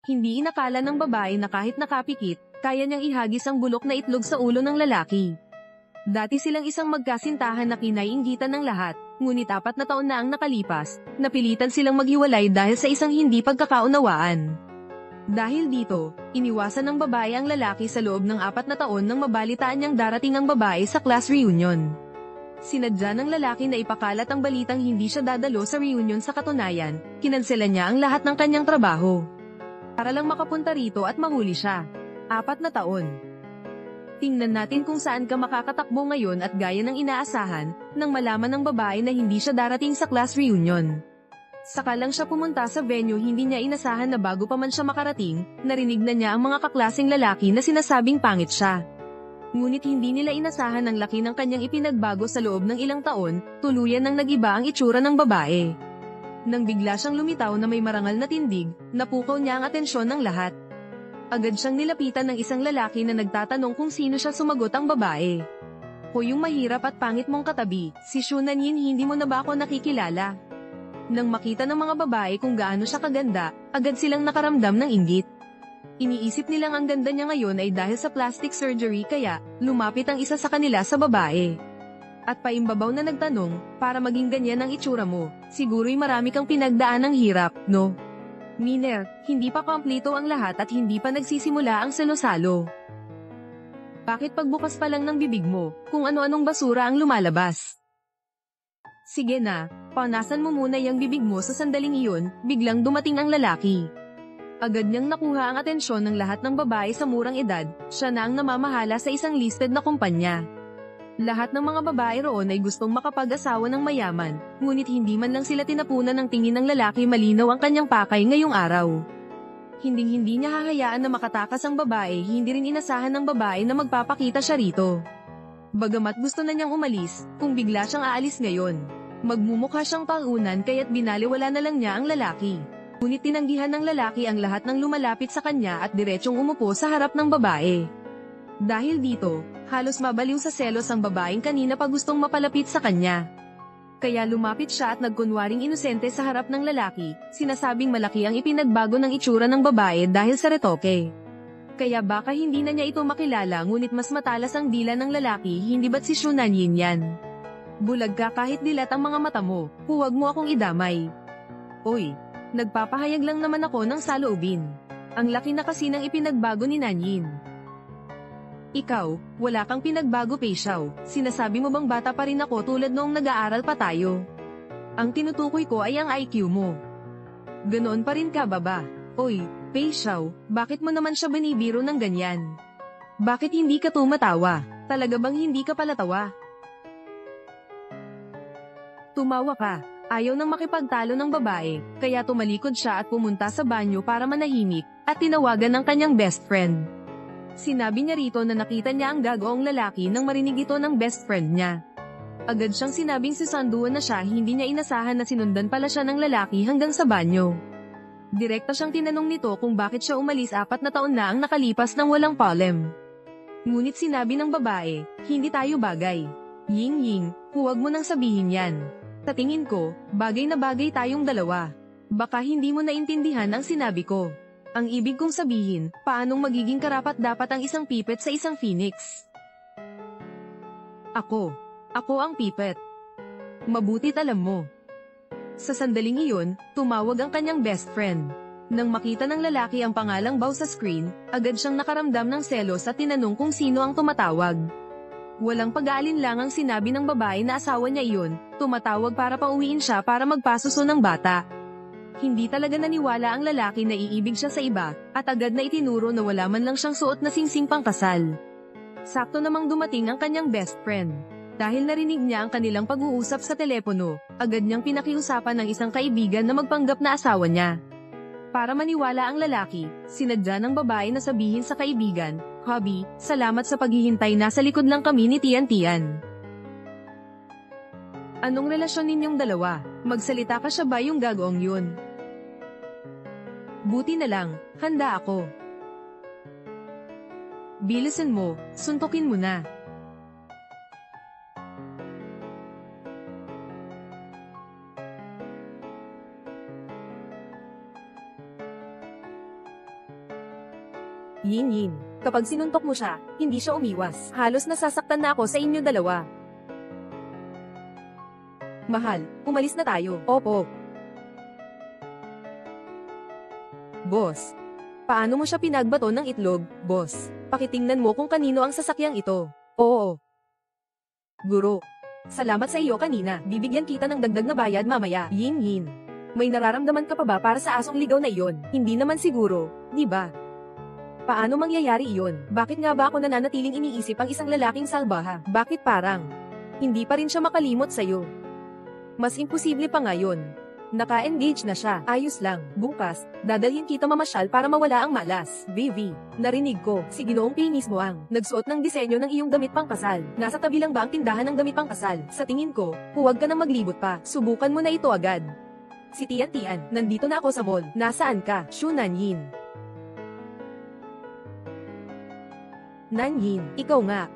Hindi inakala ng babae na kahit nakapikit, kaya niyang ihagis ang bulok na itlog sa ulo ng lalaki. Dati silang isang magkasintahan na kinaiinggitan ng lahat, ngunit 4 na taon na ang nakalipas, napilitan silang maghiwalay dahil sa isang hindi pagkakaunawaan. Dahil dito, iniwasan ng babae ang lalaki sa loob ng 4 na taon nang mabalitaan niyang darating ang babae sa class reunion. Sinadya ng lalaki na ipakalat ang balitang hindi siya dadalo sa reunion. Sa katunayan, kinansela niya ang lahat ng kanyang trabaho para lang makapunta rito at mahuli siya. 4 na taon. Tingnan natin kung saan ka makakatakbo ngayon at gaya ng inaasahan, nang malaman ng babae na hindi siya darating sa class reunion. Saka lang siya pumunta sa venue. Hindi niya inasahan na bago pa man siya makarating, narinig na niya ang mga kaklaseng lalaki na sinasabing pangit siya. Ngunit hindi nila inasahan ang laki ng kanyang ipinagbago sa loob ng ilang taon, tuluyan nang nagiba ang itsura ng babae. Nang bigla siyang lumitaw na may marangal na tindig, napukaw niya ang atensyon ng lahat. Agad siyang nilapitan ng isang lalaki na nagtatanong kung sino siya. Sumagot ang babae. "Ko yung mahirap at pangit mong katabi, si Xu Nanyin. Hindi mo na ba ako nakikilala?" Nang makita ng mga babae kung gaano siya kaganda, agad silang nakaramdam ng inggit. Iniisip nilang ang ganda niya ngayon ay dahil sa plastic surgery, kaya lumapit ang isa sa kanila sa babae. At paimbabaw na nagtanong, "Para maging ganyan ang itsura mo, siguro'y marami kang pinagdaan ng hirap, no? Miner, hindi pa kompleto ang lahat at hindi pa nagsisimula ang salo-salo. Bakit pagbukas pa lang ng bibig mo, kung ano-anong basura ang lumalabas? Sige na, panasan mo muna yung bibig mo." Sa sandaling iyon, biglang dumating ang lalaki. Agad niyang nakuha ang atensyon ng lahat ng babae sa murang edad. Siya na ang namamahala sa isang listed na kumpanya. Lahat ng mga babae roon ay gustong makapag-asawa ng mayaman, ngunit hindi man lang sila tinapunan ng tingin ng lalaki. Malinaw ang kanyang pakay ngayong araw. Hinding-hindi niya hahayaan na makatakas ang babae. Hindi rin inasahan ng babae na magpapakita siya rito. Bagamat gusto na niyang umalis, kung bigla siyang aalis ngayon, magmumukha siyang taunan, kaya't binaliwala na lang niya ang lalaki. Ngunit tinanggihan ng lalaki ang lahat ng lumalapit sa kanya at diretsyong umupo sa harap ng babae. Dahil dito, halos mabaliw sa selos ang babaeng kanina pa gustong mapalapit sa kanya. Kaya lumapit siya at nagkunwaring inosente sa harap ng lalaki, sinasabing malaki ang ipinagbago ng itsura ng babae dahil sa retoke. Kaya baka hindi na niya ito makilala, ngunit mas matalas ang dila ng lalaki. "Hindi ba't si Xu Nanyin yan? Bulag ka kahit dilat ang mga mata mo, huwag mo akong idamay. Oy, nagpapahayag lang naman ako ng saloobin. Ang laki na kasi ng ipinagbago ni Nanyin. Ikaw, wala kang pinagbago, Pei Xiao. Sinasabi mo bang bata pa rin ako tulad noong nag-aaral pa tayo? Ang tinutukoy ko ay ang IQ mo. Ganoon pa rin ka, baba? Oy, Pei Xiao, bakit mo naman siya binibiro ng ganyan? Bakit hindi ka tumatawa? Talaga bang hindi ka palatawa?" Tumawa ka. Ayaw nang makipagtalo ng babae, kaya tumalikod siya at pumunta sa banyo para manahimik, at tinawagan ng kanyang best friend. Sinabi niya rito na nakita niya ang gagawang lalaki nang marinig ito ng best friend niya. Agad siyang sinabing susunduan na siya. Hindi niya inasahan na sinundan pala siya ng lalaki hanggang sa banyo. Direkta siyang tinanong nito kung bakit siya umalis. 4 na taon na ang nakalipas nang walang palem. Ngunit sinabi ng babae, "Hindi tayo bagay. Ying Ying, huwag mo nang sabihin yan. Sa tingin ko, bagay na bagay tayong dalawa. Baka hindi mo naintindihan ang sinabi ko. Ang ibig kong sabihin, paanong magiging karapat-dapat ang isang pipet sa isang phoenix? Ako ang pipet. Mabutit alam mo." Sa sandaling iyon, tumawag ang kanyang best friend. Nang makita ng lalaki ang pangalang Bao sa screen, agad siyang nakaramdam ng selos at tinanong kung sino ang tumatawag. Walang pag-aalinlangang sinabi ng babae na asawa niya iyon, tumatawag para pauwiin siya para magpasuso ng bata. Hindi talaga naniwala ang lalaki na iibig siya sa iba, at agad na itinuro na wala man lang siyang suot na singsing pangkasal. Sakto namang dumating ang kanyang best friend. Dahil narinig niya ang kanilang pag-uusap sa telepono, agad niyang pinakiusapan ng isang kaibigan na magpanggap na asawa niya. Para maniwala ang lalaki, sinadya ng babae na sabihin sa kaibigan, "Hubby, salamat sa paghihintay. Nasa likod lang kami ni Tian. Anong relasyon ninyong dalawa? Magsalita ka, siya ba yung gagawang yun? Buti na lang, handa ako. Bilisan mo, suntukin mo na." Yin. Kapag sinuntok mo siya, hindi siya umiwas. Halos nasasaktan na ako sa inyo dalawa. Mahal, umalis na tayo. Opo. Boss. Paano mo siya pinagbato ng itlog, boss? Pakitingnan mo kung kanino ang sasakyang ito. Oo. Guro. Salamat sa iyo kanina. Bibigyan kita ng dagdag na bayad mamaya. Yin. May nararamdaman ka pa ba para sa asong ligaw na iyon? Hindi naman siguro, di ba? Paano mangyayari iyon? Bakit nga ba ako nananatiling iniisip ang isang lalaking salbaha? Bakit parang hindi pa rin siya makalimot sa'yo? Mas imposible pa ngayon. Naka-engage na siya. Ayos lang. Bukas, dadalhin kita mamasyal para mawala ang malas. Vivi, narinig ko, si Ginoong Pay mismo ang nagsuot ng disenyo ng iyong damit pangkasal. Nasa tabi lang ba ang tindahan ng damit pangkasal? Sa tingin ko, huwag ka nang maglibot pa. Subukan mo na ito agad. Si Tian, nandito na ako sa mall. Nasaan ka? Shu Nanyin. Nanyin, ikaw nga.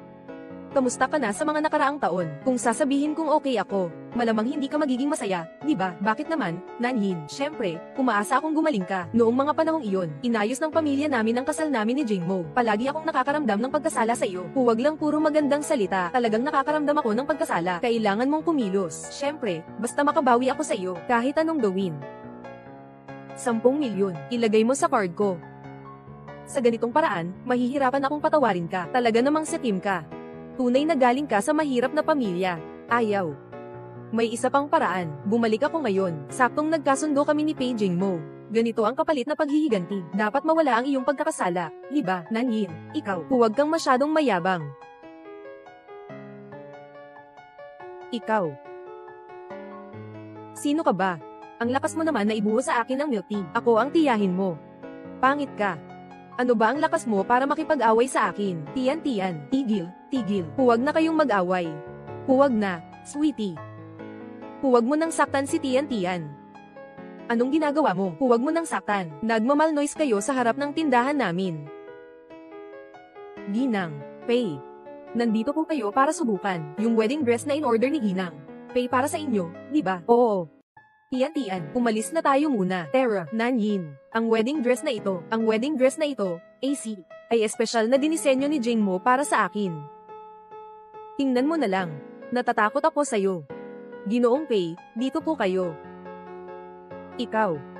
Kamusta ka na sa mga nakaraang taon? Kung sasabihin kong okay ako, malamang hindi ka magiging masaya, di ba? Bakit naman, Nanyin? Syempre, umaasa akong gumaling ka. Noong mga panahong iyon, inayos ng pamilya namin ang kasal namin ni Jingmo. Palagi akong nakakaramdam ng pagkasala sa iyo. Huwag lang puro magandang salita. Talagang nakakaramdam ako ng pagkasala. Kailangan mong kumilos. Syempre, basta makabawi ako sa iyo, kahit anong gawin. 10 milyon, ilagay mo sa card ko. Sa ganitong paraan, mahihirapan akong patawarin ka. Talaga namang setim ka. Tunay na galing ka sa mahirap na pamilya. Ayaw. May isa pang paraan. Bumalik ako ngayon. Saktong nagkasundo kami ni Paging mo. Ganito ang kapalit na paghihiganti. Dapat mawala ang iyong pagkakasala. Diba, Nanyin? Ikaw, huwag kang masyadong mayabang. Ikaw. Sino ka ba? Ang lakas mo naman na ibuhos sa akin ang milk tea. Ako ang tiyahin mo. Pangit ka. Ano ba ang lakas mo para makipag-away sa akin? Tian, tigil. Huwag na kayong mag-away. Huwag na, sweetie. Huwag mo nang saktan si Tian. Anong ginagawa mo? Huwag mo nang saktan. Nagmamalnoise kayo sa harap ng tindahan namin. Ginang, Pay. Nandito po kayo para subukan yung wedding dress na in-order ni Ginang. Pay para sa inyo, di ba? Oo. Tian, umalis na tayo muna. Tara, Nanyin, ang wedding dress na ito, AC, ay espesyal na dinisenyo ni Jingmo para sa akin. Tingnan mo na lang, natatakot ako sa'yo. Ginoong Pay, dito po kayo. Ikaw.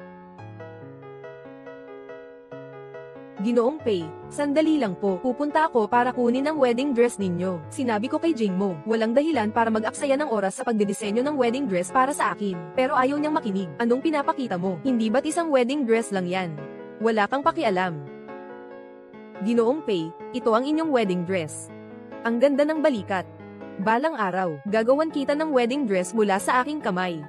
Ginoong Pay, sandali lang po, pupunta ako para kunin ang wedding dress ninyo. Sinabi ko kay Jingmo, walang dahilan para mag-aksaya ng oras sa pagdidisenyo ng wedding dress para sa akin. Pero ayaw niyang makinig. Anong pinapakita mo? Hindi ba't isang wedding dress lang yan? Wala kang pakialam. Ginoong Pay, ito ang inyong wedding dress. Ang ganda ng balikat. Balang araw, gagawan kita ng wedding dress mula sa aking kamay.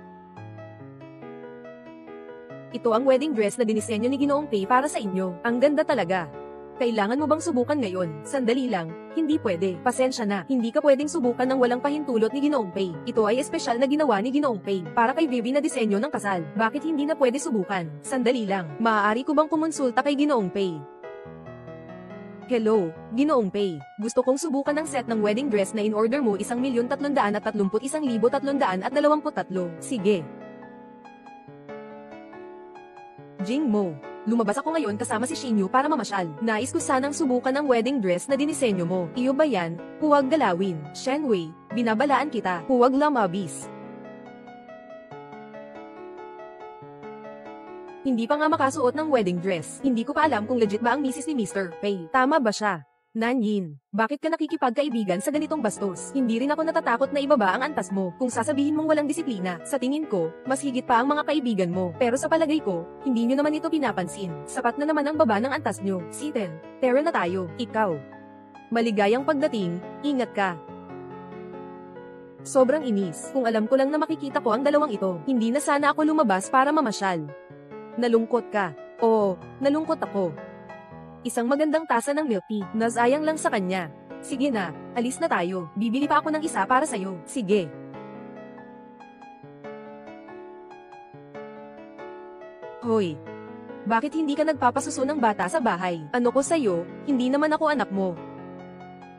Ito ang wedding dress na dinisenyo ni Ginoong Pay para sa inyo. Ang ganda talaga. Kailangan mo bang subukan ngayon? Sandali lang, hindi pwede. Pasensya na, hindi ka pwedeng subukan ng walang pahintulot ni Ginoong Pay. Ito ay espesyal na ginawa ni Ginoong Pay para kay Vivi na disenyo ng kasal. Bakit hindi na pwede subukan? Sandali lang, maaari ko bang kumonsulta kay Ginoong Pay? Hello, Ginoong Pay. Gusto kong subukan ng set ng wedding dress na in-order mo 1,331,323. Sige. Jingmo, lumabas ako ngayon kasama si Shinyu para mamasyal. Nais ko sanang subukan ang wedding dress na dinisenyo mo. Iyo ba yan? Huwag galawin. Shenwei, binabalaan kita. Huwag lamabis. Hindi pa nga makasuot ng wedding dress. Hindi ko pa alam kung legit ba ang misis ni Mr. Pay. Tama ba siya? Nanyin, bakit ka nakikipagkaibigan sa ganitong bastos? Hindi rin ako natatakot na ibaba ang antas mo. Kung sasabihin mong walang disiplina, sa tingin ko, mas higit pa ang mga kaibigan mo. Pero sa palagay ko, hindi nyo naman ito pinapansin. Sapat na naman ang baba ng antas nyo. Siten, tara na tayo. Ikaw. Maligayang pagdating, ingat ka. Sobrang inis. Kung alam ko lang na makikita ko ang dalawang ito, hindi na sana ako lumabas para mamasyal. Nalungkot ka. Oo, nalungkot ako. Isang magandang tasa ng milk tea, nasayang lang sa kanya. Sige na, alis na tayo. Bibili pa ako ng isa para sa'yo. Sige. Hoy. Bakit hindi ka nagpapasuso ng bata sa bahay? Ano ko sa'yo, hindi naman ako anak mo.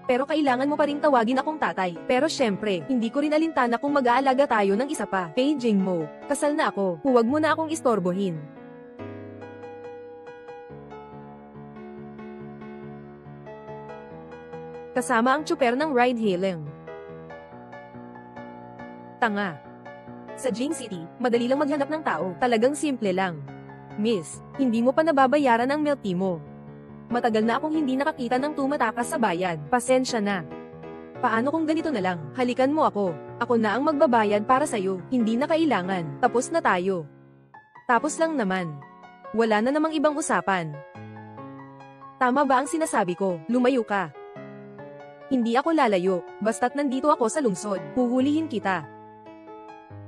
Pero kailangan mo pa ring tawagin akong tatay. Pero syempre, hindi ko rin alintana kung mag-aalaga tayo ng isa pa. Paging mo, kasal na ako. Huwag mo na akong istorbohin. kasama ang tsuper ng ride-hailing. Tanga. Sa Jing City, madali lang maghanap ng tao, talagang simple lang. Miss, hindi mo pa nababayaran ang milk tea mo. Matagal na akong hindi nakakita ng tumatakas sa bayad, pasensya na. Paano kung ganito na lang, halikan mo ako. Ako na ang magbabayad para sa'yo, hindi na kailangan, tapos na tayo. Tapos lang naman. Wala na namang ibang usapan. Tama ba ang sinasabi ko? Lumayo ka. Hindi ako lalayo, basta't nandito ako sa lungsod, huhulihin kita.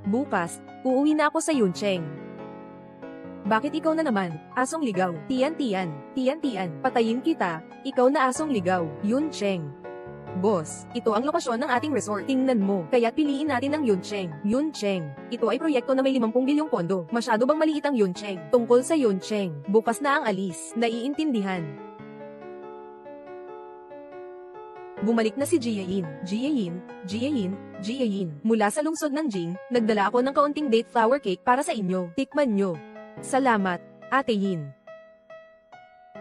Bukas, uuwi na ako sa Yuncheng. Bakit ikaw na naman, asong ligaw? Tiyan, patayin kita, ikaw na asong ligaw, Yuncheng. Boss, ito ang lokasyon ng ating resort. Tingnan mo, kaya't piliin natin ang Yuncheng. Yuncheng, ito ay proyekto na may 50 bilyong pondo. Masyado bang maliit ang Yuncheng? Tungkol sa Yuncheng, bukas na ang alis, naiintindihan. Bumalik na si Jiayin. Mula sa lungsod ng Jing, nagdala ako ng kaunting date flower cake para sa inyo. Tikman nyo. Salamat, Ate Yin.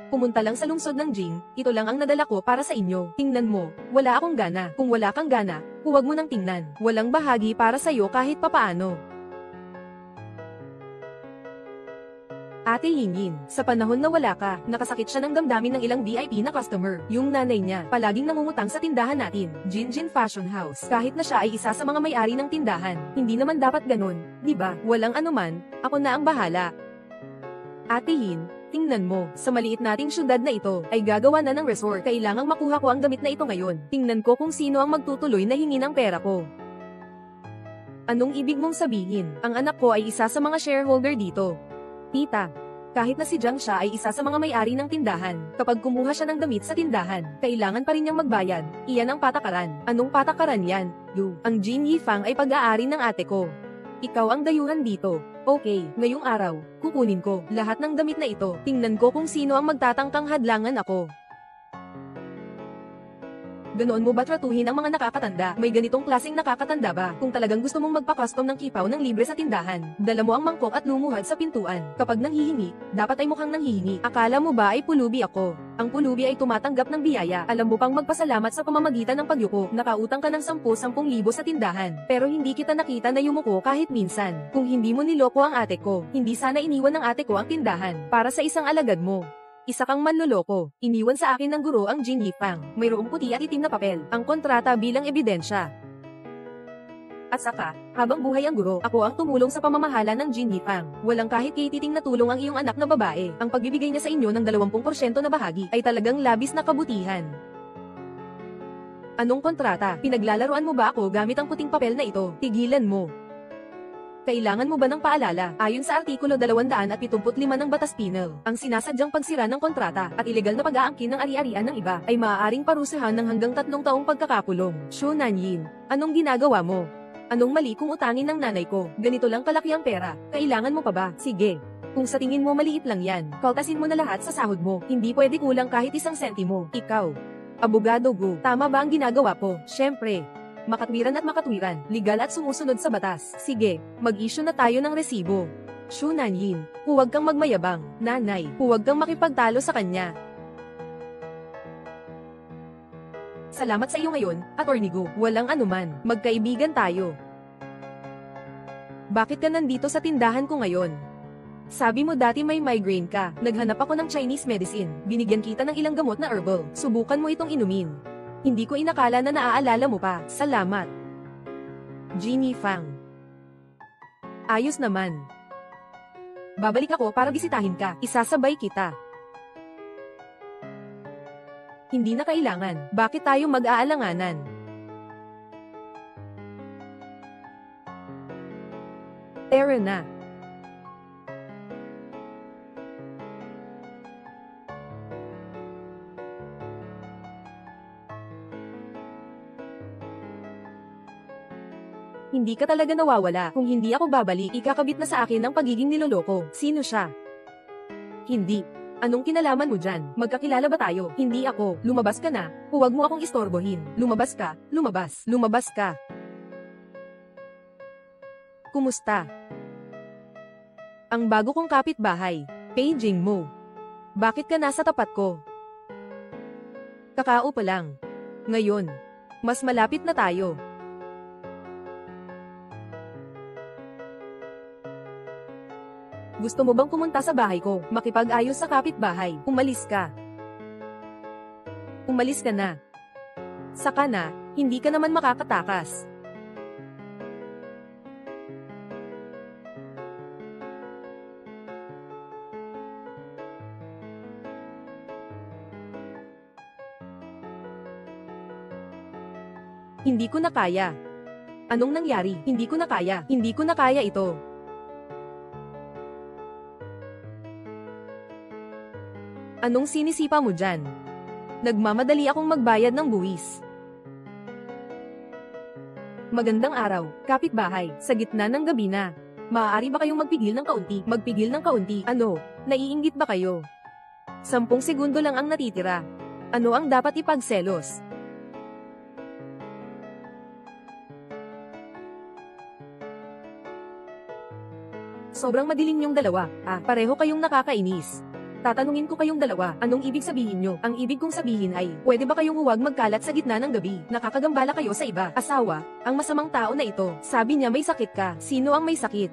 Pumunta lang sa lungsod ng Jing, ito lang ang nadala ko para sa inyo. Tingnan mo, wala akong gana. Kung wala kang gana, huwag mo nang tingnan. Walang bahagi para sa'yo kahit papaano. Ate Yin, sa panahon na wala ka, nakasakit siya ng damdamin ng ilang VIP na customer. Yung nanay niya, palaging nangungutang sa tindahan natin, Jinjin Fashion House. Kahit na siya ay isa sa mga may-ari ng tindahan, hindi naman dapat ganun, di ba? Walang anuman, ako na ang bahala. Ate Yin, tingnan mo, sa maliit nating syudad na ito, ay gagawa na ng resort. Kailangang makuha ko ang damit na ito ngayon. Tingnan ko kung sino ang magtutuloy na hingi ng pera ko. Anong ibig mong sabihin? Ang anak ko ay isa sa mga shareholder dito. Tita, kahit na si Jiang siya ay isa sa mga may-ari ng tindahan, kapag kumuha siya ng damit sa tindahan, kailangan pa rin niyang magbayad. Iyan ang patakaran. Anong patakaran yan? Ang Jin Yifang ay pag-aari ng ate ko. Ikaw ang dayuhan dito. Okay, ngayong araw, kukunin ko lahat ng damit na ito. Tingnan ko kung sino ang magtatangkang hadlangan ako. Ganoon mo ba tratuhin ang mga nakakatanda? May ganitong klaseng nakakatanda ba? Kung talagang gusto mong magpa-custom ng kipaw ng libre sa tindahan, dala mo ang mangkok at lumuhad sa pintuan. Kapag nanghihingi, dapat ay mukhang nanghihingi. Akala mo ba ay pulubi ako? Ang pulubi ay tumatanggap ng biyaya. Alam mo pang magpasalamat sa pamamagitan ng pagyuko. Nakautang ka ng 10,000 sa tindahan. Pero hindi kita nakita na yumuko kahit minsan. Kung hindi mo niloko ang ate ko, hindi sana iniwan ng ate ko ang tindahan para sa isang alagad mo. Isa kang manloloko. Iniwan sa akin ng guro ang Jin Yifang. Mayroong puti at itim na papel, ang kontrata bilang ebidensya. At saka, habang buhay ang guro, ako ang tumulong sa pamamahala ng Jin Yifang. Walang kahit kititing na tulong ang iyong anak na babae. Ang pagbibigay niya sa inyo ng 20% na bahagi ay talagang labis na kabutihan. Anong kontrata? Pinaglalaruan mo ba ako gamit ang puting papel na ito? Tigilan mo. Kailangan mo ba ng paalala? Ayon sa Artikulo 275 ng Batas Penal, ang sinasadyang pagsira ng kontrata at ilegal na pag-aangkin ng ari-arian ng iba ay maaaring parusahan ng hanggang 3 taong pagkakakulong. Shu Nanyin, anong ginagawa mo? Anong mali kung utangin ng nanay ko? Ganito lang kalaki ang pera. Kailangan mo pa ba? Sige. Kung sa tingin mo maliit lang yan, kaltasin mo na lahat sa sahod mo. Hindi pwede kulang kahit 1 sentimo. Ikaw, abogado Gu, tama ba ang ginagawa ko? Syempre. Makatwiran at makatwiran, legal at sumusunod sa batas. Sige, mag-issue na tayo ng resibo. Shu Nanyin, huwag kang magmayabang. Nanay, huwag kang makipagtalo sa kanya. Salamat sa iyo ngayon, Attorney Gu. Walang anuman, magkaibigan tayo. Bakit ka nandito sa tindahan ko ngayon? Sabi mo dati may migraine ka. Naghanap ako ng Chinese medicine. Binigyan kita ng ilang gamot na herbal. Subukan mo itong inumin. Hindi ko inakala na naaalala mo pa. Salamat. Jin Yifang. Ayos naman. Babalik ako para bisitahin ka. Isasabay kita. Hindi na kailangan. Bakit tayo mag-aalanganan? Tara na. Hindi ka talaga nawawala. Kung hindi ako babalik, ikakabit na sa akin ang pagiging niloloko. Sino siya? Hindi. Anong kinalaman mo dyan? Magkakilala ba tayo? Hindi ako. Lumabas ka na. Huwag mo akong istorbohin. Lumabas ka. Lumabas. Lumabas ka. Kumusta? Ang bago kong kapitbahay. Paging mo. Bakit ka nasa tapat ko? Kakao pa lang. Ngayon, mas malapit na tayo. Gusto mo bang pumunta sa bahay ko, makipag-ayos sa kapitbahay? Umalis ka. Umalis ka na. Saka na, hindi ka naman makakatakas. Hindi ko na kaya. Anong nangyari? Hindi ko na kaya. Hindi ko na kaya ito. Anong sinisipa mo dyan? Nagmamadali akong magbayad ng buwis. Magandang araw, kapitbahay, sa gitna ng gabi na. Maaari ba kayong magpigil ng kaunti? Magpigil ng kaunti? Ano? Naiinggit ba kayo? 10 segundo lang ang natitira. Ano ang dapat ipagselos? Sobrang madilim yung dalawa. Pareho kayong nakakainis. Tatanungin ko kayong dalawa, anong ibig sabihin nyo? Ang ibig kong sabihin ay, pwede ba kayong huwag magkalat sa gitna ng gabi? Nakakagambala kayo sa iba. Asawa, ang masamang tao na ito. Sabi niya may sakit ka. Sino ang may sakit?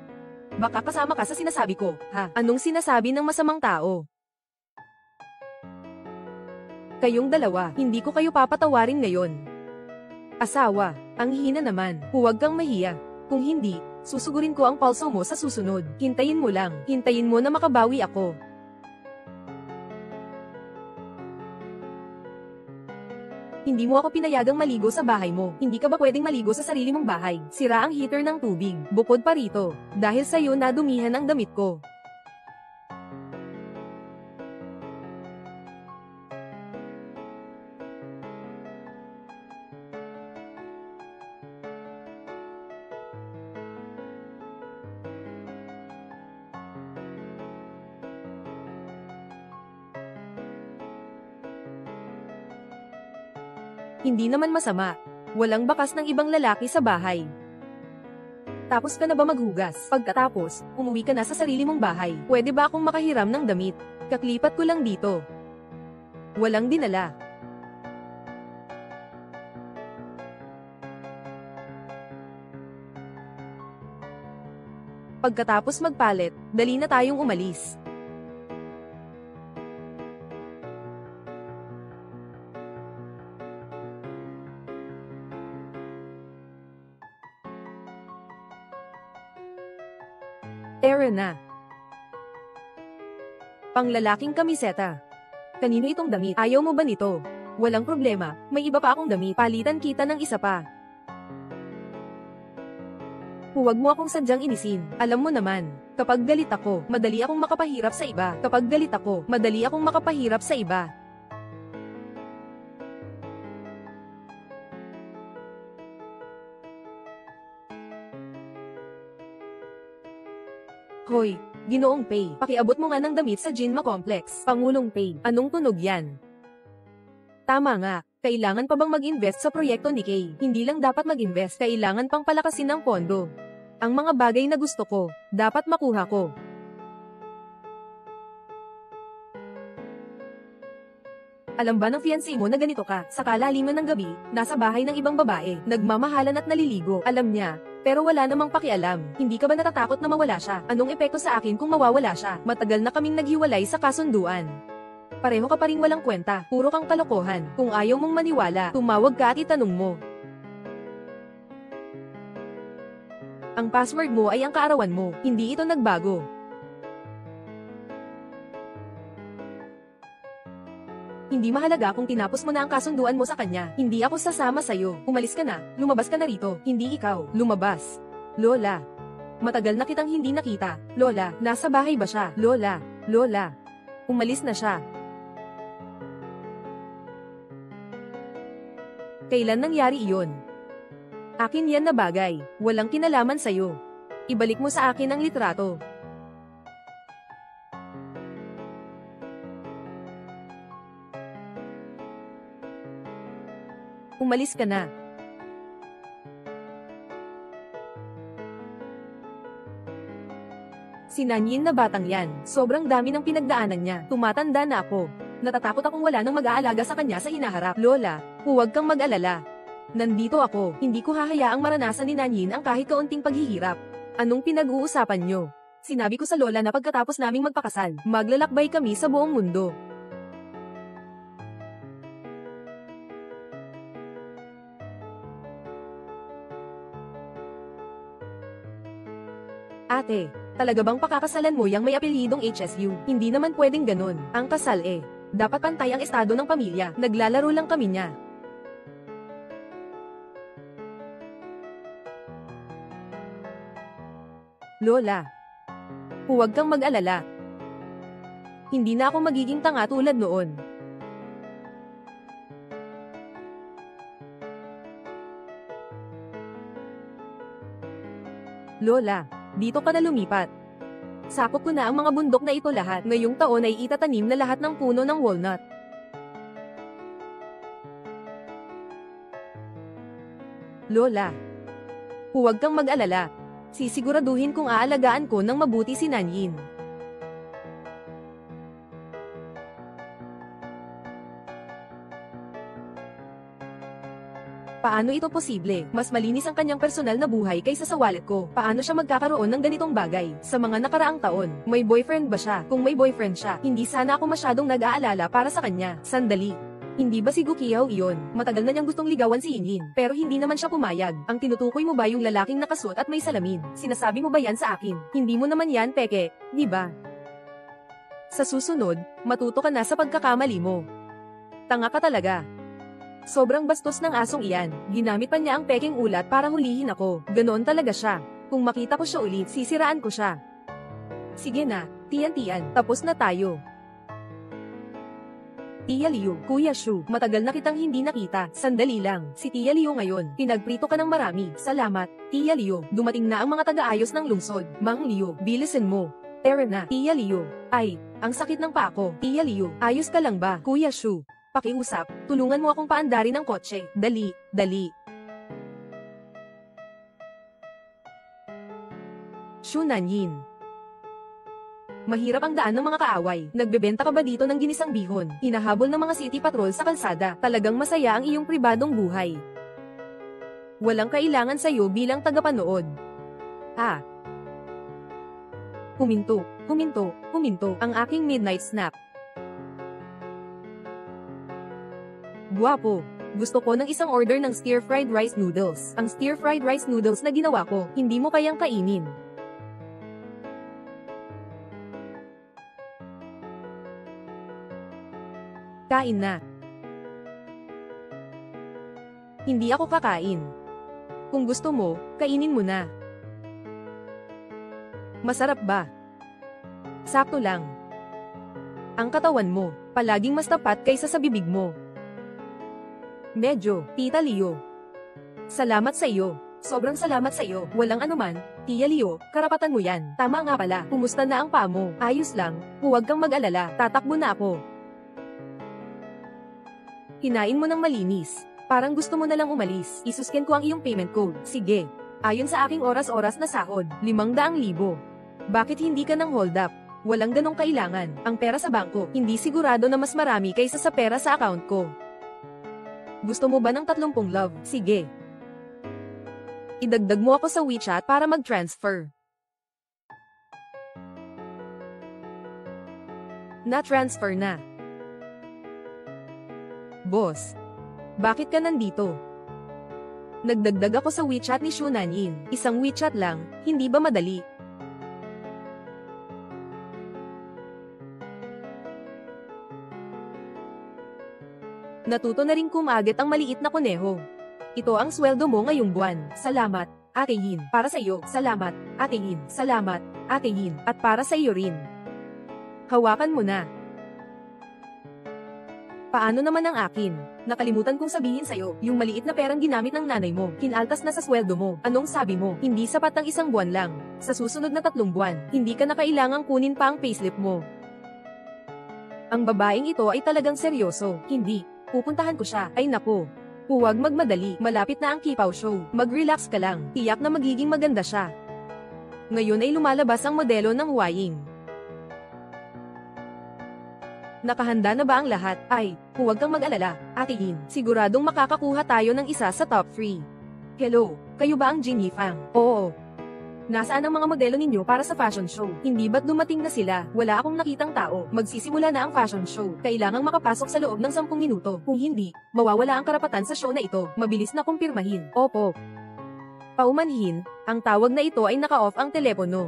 Baka kasama ka sa sinasabi ko. Anong sinasabi ng masamang tao? Kayong dalawa, hindi ko kayo papatawarin ngayon. Asawa, ang hina naman. Huwag kang mahiya. Kung hindi, susugurin ko ang pulso mo sa susunod. Hintayin mo lang. Hintayin mo na makabawi ako. Hindi mo ako pinayagang maligo sa bahay mo. Hindi ka ba pwedeng maligo sa sarili mong bahay? Sira ang heater ng tubig. Bukod pa rito, dahil sa'yo nadumihan ang damit ko. Hindi naman masama. Walang bakas ng ibang lalaki sa bahay. Tapos ka na ba maghugas? Pagkatapos, umuwi ka na sa sarili mong bahay. Pwede ba akong makahiram ng damit? Kaklipat ko lang dito. Walang dinala. Pagkatapos magpalit, dali na tayong umalis. Tara na. Panglalaking kamiseta. Kanino itong damit? Ayaw mo ba nito? Walang problema, may iba pa akong damit. Palitan kita ng isa pa. Huwag mo akong sadyang inisin. Alam mo naman, kapag galit ako, madali akong makapahirap sa iba. Kapag galit ako, madali akong makapahirap sa iba. Hoy, Ginoong Pay, pakiabot mo nga ng damit sa Jinma Complex. Pangulong Pay, anong tunog yan? Tama nga, kailangan pa bang mag-invest sa proyekto ni Kay? Hindi lang dapat mag-invest, kailangan pang palakasin ng pondo. Ang mga bagay na gusto ko, dapat makuha ko. Alam ba ng fiancé mo na ganito ka? Sa kalaliman ng gabi, nasa bahay ng ibang babae, nagmamahalan at naliligo. Alam niya, pero wala namang pakialam. Hindi ka ba natatakot na mawala siya? Anong epekto sa akin kung mawawala siya? Matagal na kaming naghiwalay sa kasunduan. Pareho ka pa ring walang kwenta, puro kang kalokohan. Kung ayaw mong maniwala, tumawag ka at itanong mo. Ang password mo ay ang kaarawan mo, hindi ito nagbago. Hindi mahalaga kung tinapos mo na ang kasunduan mo sa kanya. Hindi ako sasama sa'yo. Umalis ka na. Lumabas ka na rito. Hindi ikaw. Lumabas. Lola. Matagal na kitang hindi nakita. Lola, nasa bahay ba siya? Lola. Lola. Umalis na siya. Kailan nangyari iyon? Akin yan na bagay. Walang kinalaman sa'yo. Ibalik mo sa akin ang litrato. Umalis ka na. Sinanyin na batang yan. Sobrang dami ng pinagdaanan niya. Tumatanda na ako. Natatakot akong wala nang mag-aalaga sa kanya sa hinaharap. Lola, huwag kang mag-alala. Nandito ako, hindi ko hahayaang maranasan ni Nanyin ang kahit kaunting paghihirap. Anong pinag-uusapan nyo? Sinabi ko sa Lola na pagkatapos naming magpakasal, maglalakbay kami sa buong mundo. Ate, talaga bang pakakasalan mo yang may apelyidong HSU? Hindi naman pwedeng ganun. Ang kasal dapat pantay ang estado ng pamilya. Naglalaro lang kami niya. Lola, huwag kang mag-alala. Hindi na ako magiging tanga tulad noon. Lola, dito ka na lumipat. Sakop ko na ang mga bundok na ito lahat. Ngayong taon ay itatanim na lahat ng puno ng walnut. Lola, huwag kang mag-alala. Sisiguraduhin kong aalagaan ko ng mabuti si Nanyin. Paano ito posible? Mas malinis ang kanyang personal na buhay kaysa sa wallet ko. Paano siya magkakaroon ng ganitong bagay? Sa mga nakaraang taon, may boyfriend ba siya? Kung may boyfriend siya, hindi sana ako masyadong nag-aalala para sa kanya. Sandali. Hindi ba si Gukiao iyon? Matagal na niyang gustong ligawan si Inhin, pero hindi naman siya pumayag. Ang tinutukoy mo ba yung lalaking nakasuot at may salamin? Sinasabi mo ba yan sa akin? Hindi mo naman yan, peke, di ba? Sa susunod, matuto ka na sa pagkakamali mo. Tanga ka talaga. Sobrang bastos ng asong iyan. Ginamit pa niya ang peking ulat para hulihin ako. Ganoon talaga siya. Kung makita ko siya ulit, sisiraan ko siya. Sige na, tiyan-tiyan, tapos na tayo. Tia Liu, Kuya Shu, matagal na kitang hindi nakita. Sandali lang, si Tia Liu ngayon. Pinagprito ka ng marami. Salamat, Tia Liu. Dumating na ang mga taga-ayos ng lungsod. Mang Liu, bilisin mo. Tara na, Tia Liu. Ay, ang sakit ng paa ko. Tia Liu, ayos ka lang ba? Kuya Shu, pakiusap, tulungan mo akong paandarin ng kotse. Dali, dali. Shu Nanyin. Mahirap ang daan ng mga kaaway. Nagbebenta ka ba dito ng ginisang bihon? Hinahabol ng mga city patrol sa kalsada. Talagang masaya ang iyong pribadong buhay. Walang kailangan sa'yo bilang tagapanood. Huminto, huminto, huminto ang aking midnight snap. Guwapo. Gusto ko ng isang order ng stir-fried rice noodles. Ang stir-fried rice noodles na ginawa ko, hindi mo kayang kainin. Kain na. Hindi ako kakain. Kung gusto mo, kainin mo na. Masarap ba? Sakto lang. Ang katawan mo, palaging mas tapat kaysa sa bibig mo. Medyo, Tita Leo. Salamat sa iyo. Sobrang salamat sa iyo. Walang anuman, Tia Leo, karapatan mo yan. Tama nga pala, kumusta na ang paa mo? Ayos lang, huwag kang mag-alala, tatakbo na ako. Hinain mo ng malinis. Parang gusto mo na lang umalis. Isusken ko ang iyong payment code. Sige. Ayon sa aking oras-oras na sahod, 500,000. Bakit hindi ka nang hold up? Walang ganong kailangan. Ang pera sa bangko, hindi sigurado na mas marami kaysa sa pera sa account ko. Gusto mo ba ng 30 love? Sige. Idagdag mo ako sa WeChat para mag-transfer. Na-transfer na. Boss, bakit ka nandito? Nagdagdag ako sa WeChat ni Shu Nanyin. Isang WeChat lang, hindi ba madali? Natuto na rin kumagit ang maliit na kuneho. Ito ang sweldo mo ngayong buwan. Salamat, Ate Yin. Para sa iyo, salamat, Ate Yin. Salamat, Ate Yin. At para sa iyo rin. Hawakan mo na. Paano naman ang akin? Nakalimutan kong sabihin sa'yo, yung maliit na perang ginamit ng nanay mo, kinaltas na sa sweldo mo. Anong sabi mo? Hindi sapat ang 1 buwan lang. Sa susunod na 3 buwan, hindi ka na kailangang kunin pa ang payslip mo. Ang babaeng ito ay talagang seryoso. Hindi. Pupuntahan ko siya. Ay naku. Huwag magmadali. Malapit na ang Kipaw show. Mag-relax ka lang. Tiyak na magiging maganda siya. Ngayon ay lumalabas ang modelo ng Huaying. Nakahanda na ba ang lahat? Ay, huwag kang mag-alala, Ate Yin. Siguradong makakakuha tayo ng isa sa top 3. Hello, kayo ba ang Jin Yifang? Oo. Nasaan ang mga modelo ninyo para sa fashion show? Hindi ba't dumating na sila? Wala akong nakitang tao. Magsisimula na ang fashion show. Kailangang makapasok sa loob ng 10 minuto. Kung hindi, mawawala ang karapatan sa show na ito. Mabilis na kumpirmahin. Opo. Paumanhin, ang tawag na ito ay naka-off ang telepono.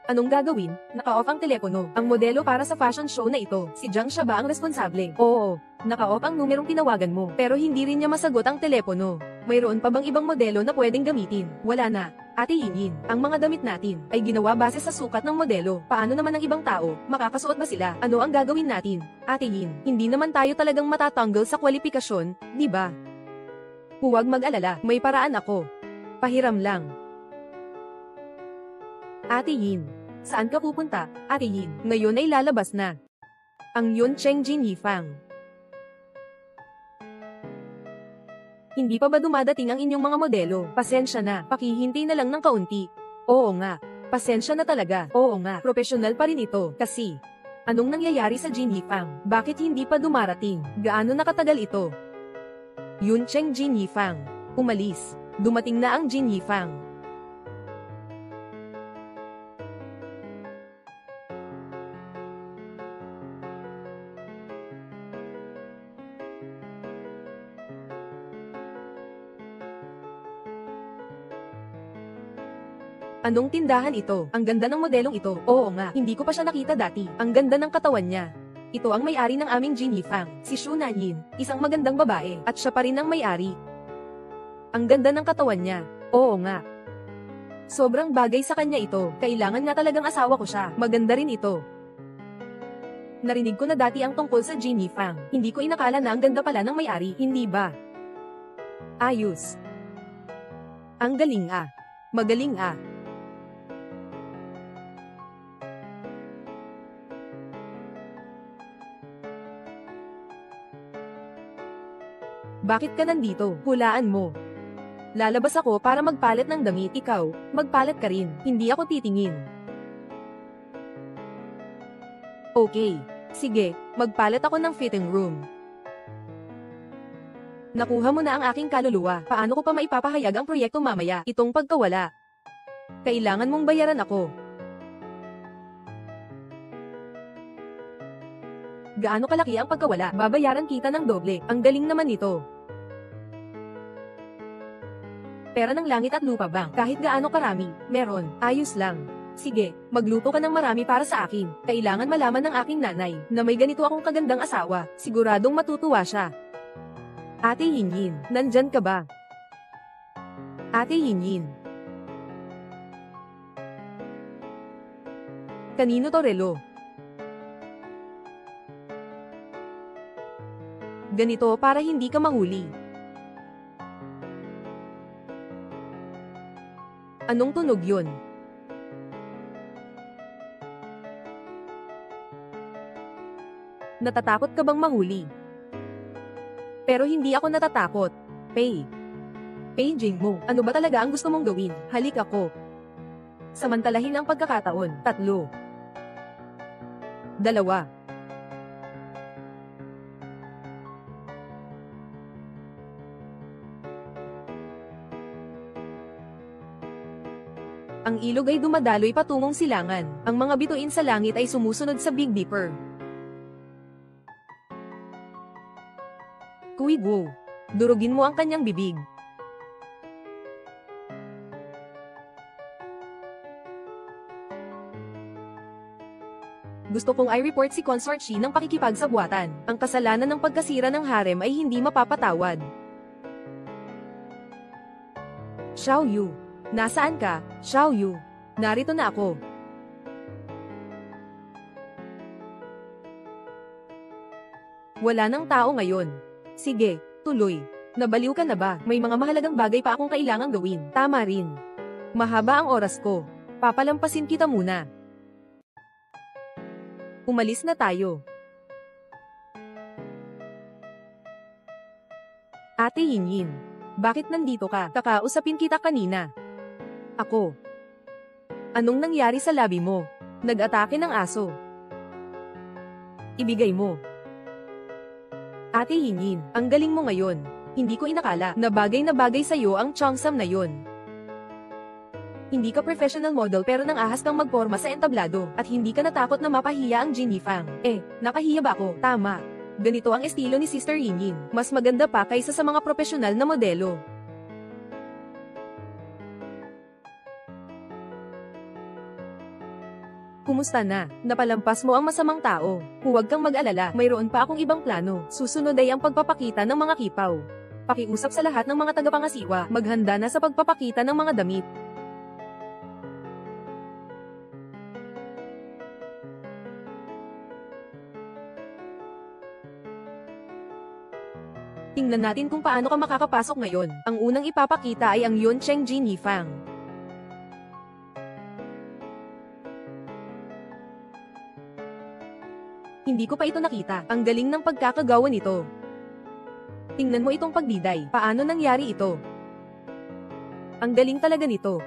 Anong gagawin? Naka-off ang telepono. Ang modelo para sa fashion show na ito, si Jiang siya ba ang responsable? Oo. Naka-off ang numerong tinawagan mo. Pero hindi rin niya masagot ang telepono. Mayroon pa bang ibang modelo na pwedeng gamitin? Wala na. Ate Yin, ang mga damit natin ay ginawa base sa sukat ng modelo. Paano naman ang ibang tao? Makakasuot ba sila? Ano ang gagawin natin? Ate Yin, hindi naman tayo talagang matatanggol sa kwalifikasyon, di ba? Huwag mag-alala, may paraan ako. Pahiram lang. Ate Yin, saan ka pupunta? Ate Yin, ngayon ay lalabas na ang Yun Cheng Jin Yifang. Hindi pa ba dumadating ang inyong mga modelo? Pasensya na, pakihintay na lang ng kaunti. Oo nga, pasensya na talaga. Oo nga, profesional pa rin ito. Kasi, anong nangyayari sa Jin Yifang? Bakit hindi pa dumarating? Gaano nakatagal ito? Yun Cheng Jin Yifang. Umalis. Dumating na ang Jin Yifang. Anong tindahan ito? Ang ganda ng modelong ito. Oo nga, hindi ko pa siya nakita dati. Ang ganda ng katawan niya. Ito ang may-ari ng aming Jin Yifang, si Xu Nanyin, isang magandang babae, at siya pa rin ang may-ari. Ang ganda ng katawan niya. Oo nga. Sobrang bagay sa kanya ito. Kailangan nga talagang asawa ko siya. Maganda rin ito. Narinig ko na dati ang tungkol sa Jin Yifang. Hindi ko inakala na ang ganda pala ng may-ari, hindi ba? Ayos. Ang galing ah. Magaling ah. Bakit ka nandito? Hulaan mo. Lalabas ako para magpalit ng damit. Ikaw, magpalit ka rin. Hindi ako titingin. Okay. Sige, magpalit ako ng fitting room. Nakuha mo na ang aking kaluluwa. Paano ko pa maipapahayag ang proyekto mamaya? Itong pagkawala. Kailangan mong bayaran ako. Gaano kalaki ang pagkawala? Babayaran kita ng doble. Ang galing naman nito. Pera ng langit at lupa bang? Kahit gaano karami, meron. Ayos lang. Sige, magluto ka ng marami para sa akin. Kailangan malaman ng aking nanay na may ganito akong kagandang asawa. Siguradong matutuwa siya. Ate Yinyin, nandyan ka ba? Ate Yinyin. Kanino to relo? Ganito para hindi ka mahuli. Anong tunog yun? Natatakot ka bang mahuli? Pero hindi ako natatakot. Paging mo. Ano ba talaga ang gusto mong gawin? Halik ako. Samantalahin ang pagkakataon. 3. 2. Ang ilog ay dumadaloy patungong silangan. Ang mga bituin sa langit ay sumusunod sa Big Dipper. Kuigwo. Durugin mo ang kanyang bibig. Gusto kong i-report si Consort Shi ng pakikipagsabuatan. Ang kasalanan ng pagkasira ng harem ay hindi mapapatawad. Xiao Yu. Nasaan ka, Xiao Yu? Narito na ako. Wala nang tao ngayon. Sige, tuloy. Nabaliw ka na ba? May mga mahalagang bagay pa akong kailangang gawin. Tama rin. Mahaba ang oras ko. Papalampasin kita muna. Umalis na tayo. Ate Yinyin, bakit nandito ka? Kakausapin kita kanina. Ako. Anong nangyari sa labi mo? Nag-atake ng aso. Ibigay mo. Ate Yinyin, ang galing mo ngayon. Hindi ko inakala na bagay sa'yo ang Cheongsam na yon. Hindi ka professional model pero nang ahas kang magporma sa entablado at hindi ka natakot na mapahiya ang Jin Yifang. Napahiya ba ako? Tama. Ganito ang estilo ni Sister Yinyin. Mas maganda pa kaysa sa mga profesional na modelo. Kumusta na? Napalampas mo ang masamang tao. Huwag kang mag-alala, mayroon pa akong ibang plano. Susunod ay ang pagpapakita ng mga kipaw. Pakiusap sa lahat ng mga tagapangasiwa, maghanda na sa pagpapakita ng mga damit. Tingnan natin kung paano ka makakapasok ngayon. Ang unang ipapakita ay ang Yuncheng Jin Yifang. Hindi ko pa ito nakita. Ang galing ng pagkakagawa nito. Tingnan mo itong pagdiday. Paano nangyari ito? Ang galing talaga nito.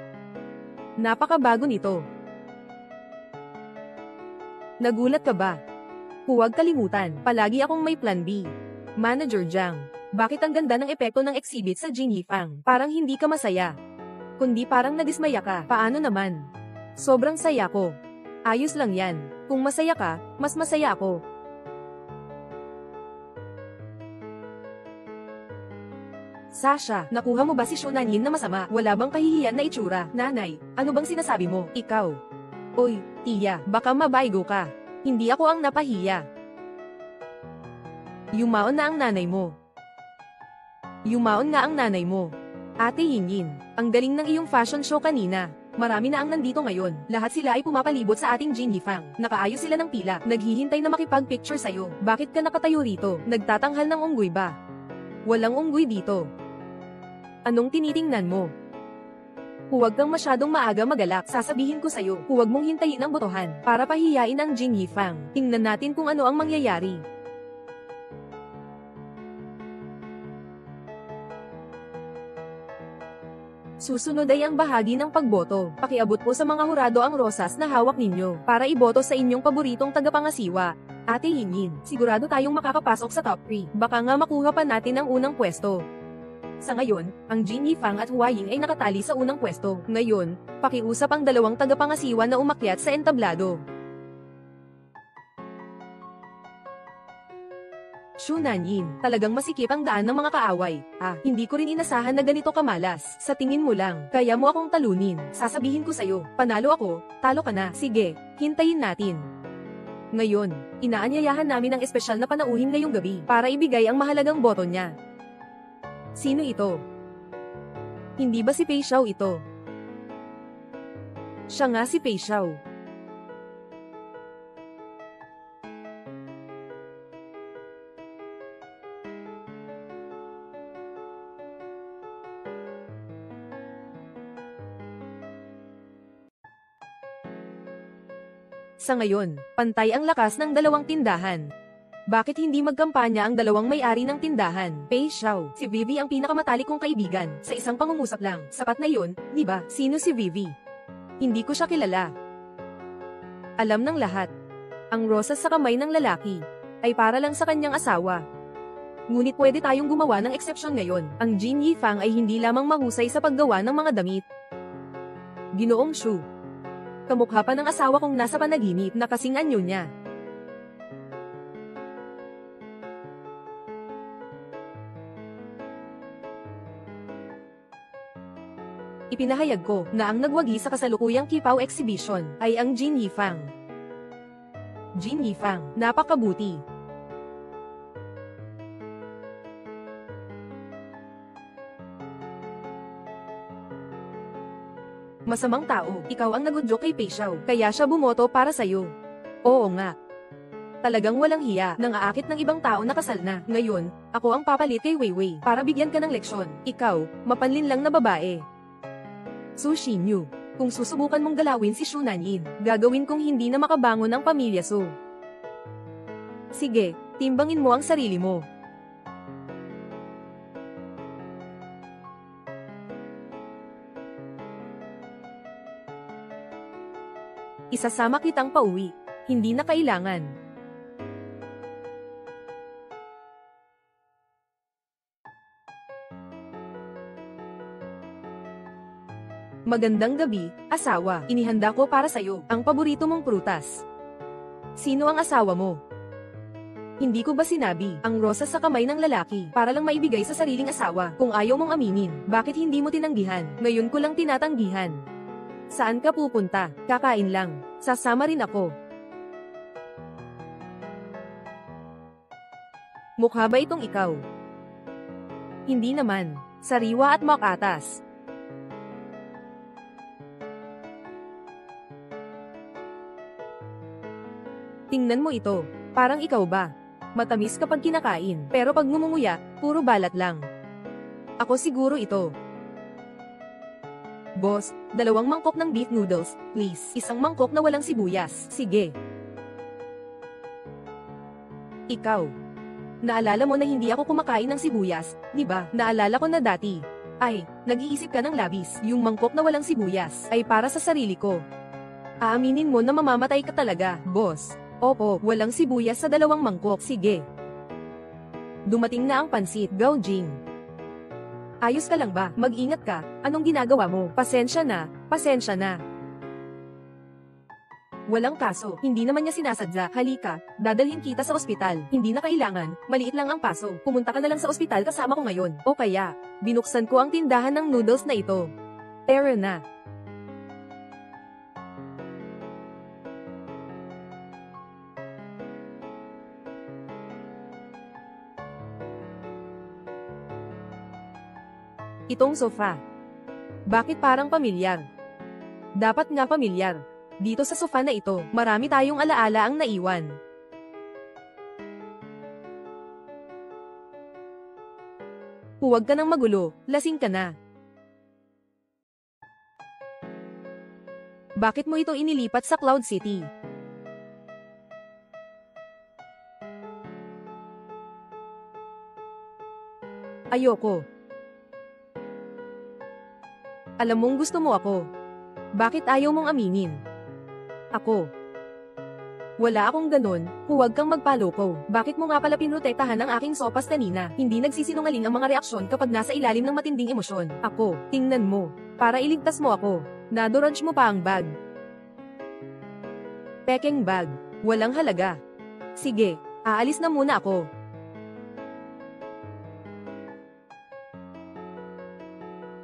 Napakabago nito. Nagulat ka ba? Huwag kalimutan, palagi akong may plan B. Manager Jiang, bakit ang ganda ng epekto ng exhibit sa Jin Yifang? Parang hindi ka masaya. Kundi parang nadismaya ka. Paano naman? Sobrang saya ko. Ayos lang yan. Kung masaya ka, mas masaya ako. Sasha, nakuha mo ba si Shunanin na masama? Wala bang kahihiyan na itsura? Nanay, ano bang sinasabi mo? Ikaw. Oy, tiya, baka mabaigo ka. Hindi ako ang napahiya. Yumaon na ang nanay mo. Yumaon nga ang nanay mo. Ate Yinyin, ang galing ng iyong fashion show kanina. Marami na ang nandito ngayon. Lahat sila ay pumapalibot sa ating Jin Yifang. Nakaayos sila ng pila, naghihintay na makipag-picture sa'yo. Bakit ka nakatayo rito? Nagtatanghal ng unggoy ba? Walang unggoy dito. Anong tinitingnan mo? Huwag kang masyadong maaga magalak. Sasabihin ko sa'yo, huwag mong hintayin ang botohan para pahiyain ang Jin Yifang. Tingnan natin kung ano ang mangyayari. Susunod ay ang bahagi ng pagboto. Pakiabot po sa mga hurado ang rosas na hawak ninyo para iboto sa inyong paboritong tagapangasiwa. Ate Yinyin, sigurado tayong makakapasok sa top 3. Baka nga makuha pa natin ang unang pwesto. Sa ngayon, ang Jin Yifang at Huaying ay nakatali sa unang pwesto. Ngayon, pakiusap ang dalawang tagapangasiwa na umakyat sa entablado. Shunanin, talagang masikip ang daan ng mga kaaway. Hindi ko rin inasahan na ganito kamalas. Sa tingin mo lang, kaya mo akong talunin. Sasabihin ko sa'yo, panalo ako, talo ka na. Sige, hintayin natin. Ngayon, inaanyayahan namin ang espesyal na panauhin ngayong gabi para ibigay ang mahalagang boto niya. Sino ito? Hindi ba si Pei Xiao ito? Siya nga si Pei Xiao. Sa ngayon, pantay ang lakas ng dalawang tindahan. Bakit hindi magkampanya ang dalawang may-ari ng tindahan? Pei Xiao, si Vivi ang pinakamatalik kong kaibigan. Sa isang pangungusap lang, sapat na yun, di ba? Sino si Vivi? Hindi ko siya kilala. Alam ng lahat. Ang rosas sa kamay ng lalaki ay para lang sa kanyang asawa. Ngunit pwede tayong gumawa ng eksepsyon ngayon. Ang Jin Yifang ay hindi lamang mahusay sa paggawa ng mga damit. Ginoong Shu, kamukha pa ng asawa kong nasa panaginip na kasing anyo niya. Ipinahayag ko na ang nagwagi sa kasalukuyang Kipaw Exhibition ay ang Jin Yifang. Jin Yifang, napakabuti. Masamang tao, ikaw ang nagudyo kay Pei Xiao, kaya siya bumoto para sa'yo. Oo nga. Talagang walang hiya, nang aakit ng ibang tao na kasal na. Ngayon, ako ang papalit kay Weiwei, para bigyan ka ng leksyon. Ikaw, mapanlin lang na babae. Su Xinyu, kung susubukan mong galawin si Shu Nanyin, gagawin kong hindi na makabangon ang pamilya Su. Sige, timbangin mo ang sarili mo. Isasama kitang pauwi. Hindi na kailangan. Magandang gabi, asawa. Inihanda ko para sa'yo ang paborito mong prutas. Sino ang asawa mo? Hindi ko ba sinabi ang rosas sa kamay ng lalaki para lang maibigay sa sariling asawa? Kung ayaw mong aminin, bakit hindi mo tinanggihan? Ngayon ko lang tinatanggihan. Saan ka pupunta? Kakain lang. Sasama rin ako. Mukha ba itong ikaw? Hindi naman. Sariwa at makatas. Tingnan mo ito. Parang ikaw ba? Matamis kapag kinakain, pero pag ngumunguya, puro balat lang. Ako siguro ito. Boss, 2 mangkok ng beef noodles, please. 1 mangkok na walang sibuyas. Sige. Ikaw. Naalala mo na hindi ako kumakain ng sibuyas, di ba? Naalala ko na dati. Ay, nag-iisip ka ng labis. Yung mangkok na walang sibuyas ay para sa sarili ko. Aaminin mo na mamamatay ka talaga, boss. Opo, walang sibuyas sa 2 mangkok. Sige. Dumating na ang pansit, Gaojing. Ayos ka lang ba? Mag-ingat ka. Anong ginagawa mo? Pasensya na, pasensya na. Walang kaso, hindi naman niya sinasadya. Halika, dadalhin kita sa ospital. Hindi na kailangan, maliit lang ang paso. Pumunta ka na lang sa ospital kasama ko ngayon. O kaya, binuksan ko ang tindahan ng noodles na ito. Tara na. Itong sofa. Bakit parang pamilyar? Dapat nga pamilyar. Dito sa sofa na ito, marami tayong alaala ang naiwan. Huwag ka nang magulo, lasing ka na. Bakit mo ito inilipat sa Cloud City? Ayoko. Alam mong gusto mo ako. Bakit ayaw mong aminin? Ako. Wala akong ganon, huwag kang magpaloko. Bakit mo nga pala pinrotektahan ang aking sopas kanina? Hindi nagsisinungaling ang mga reaksyon kapag nasa ilalim ng matinding emosyon. Ako, tingnan mo. Para iligtas mo ako. Nadorunch mo pa ang bag. Pekeng bag. Walang halaga. Sige, aalis na muna ako.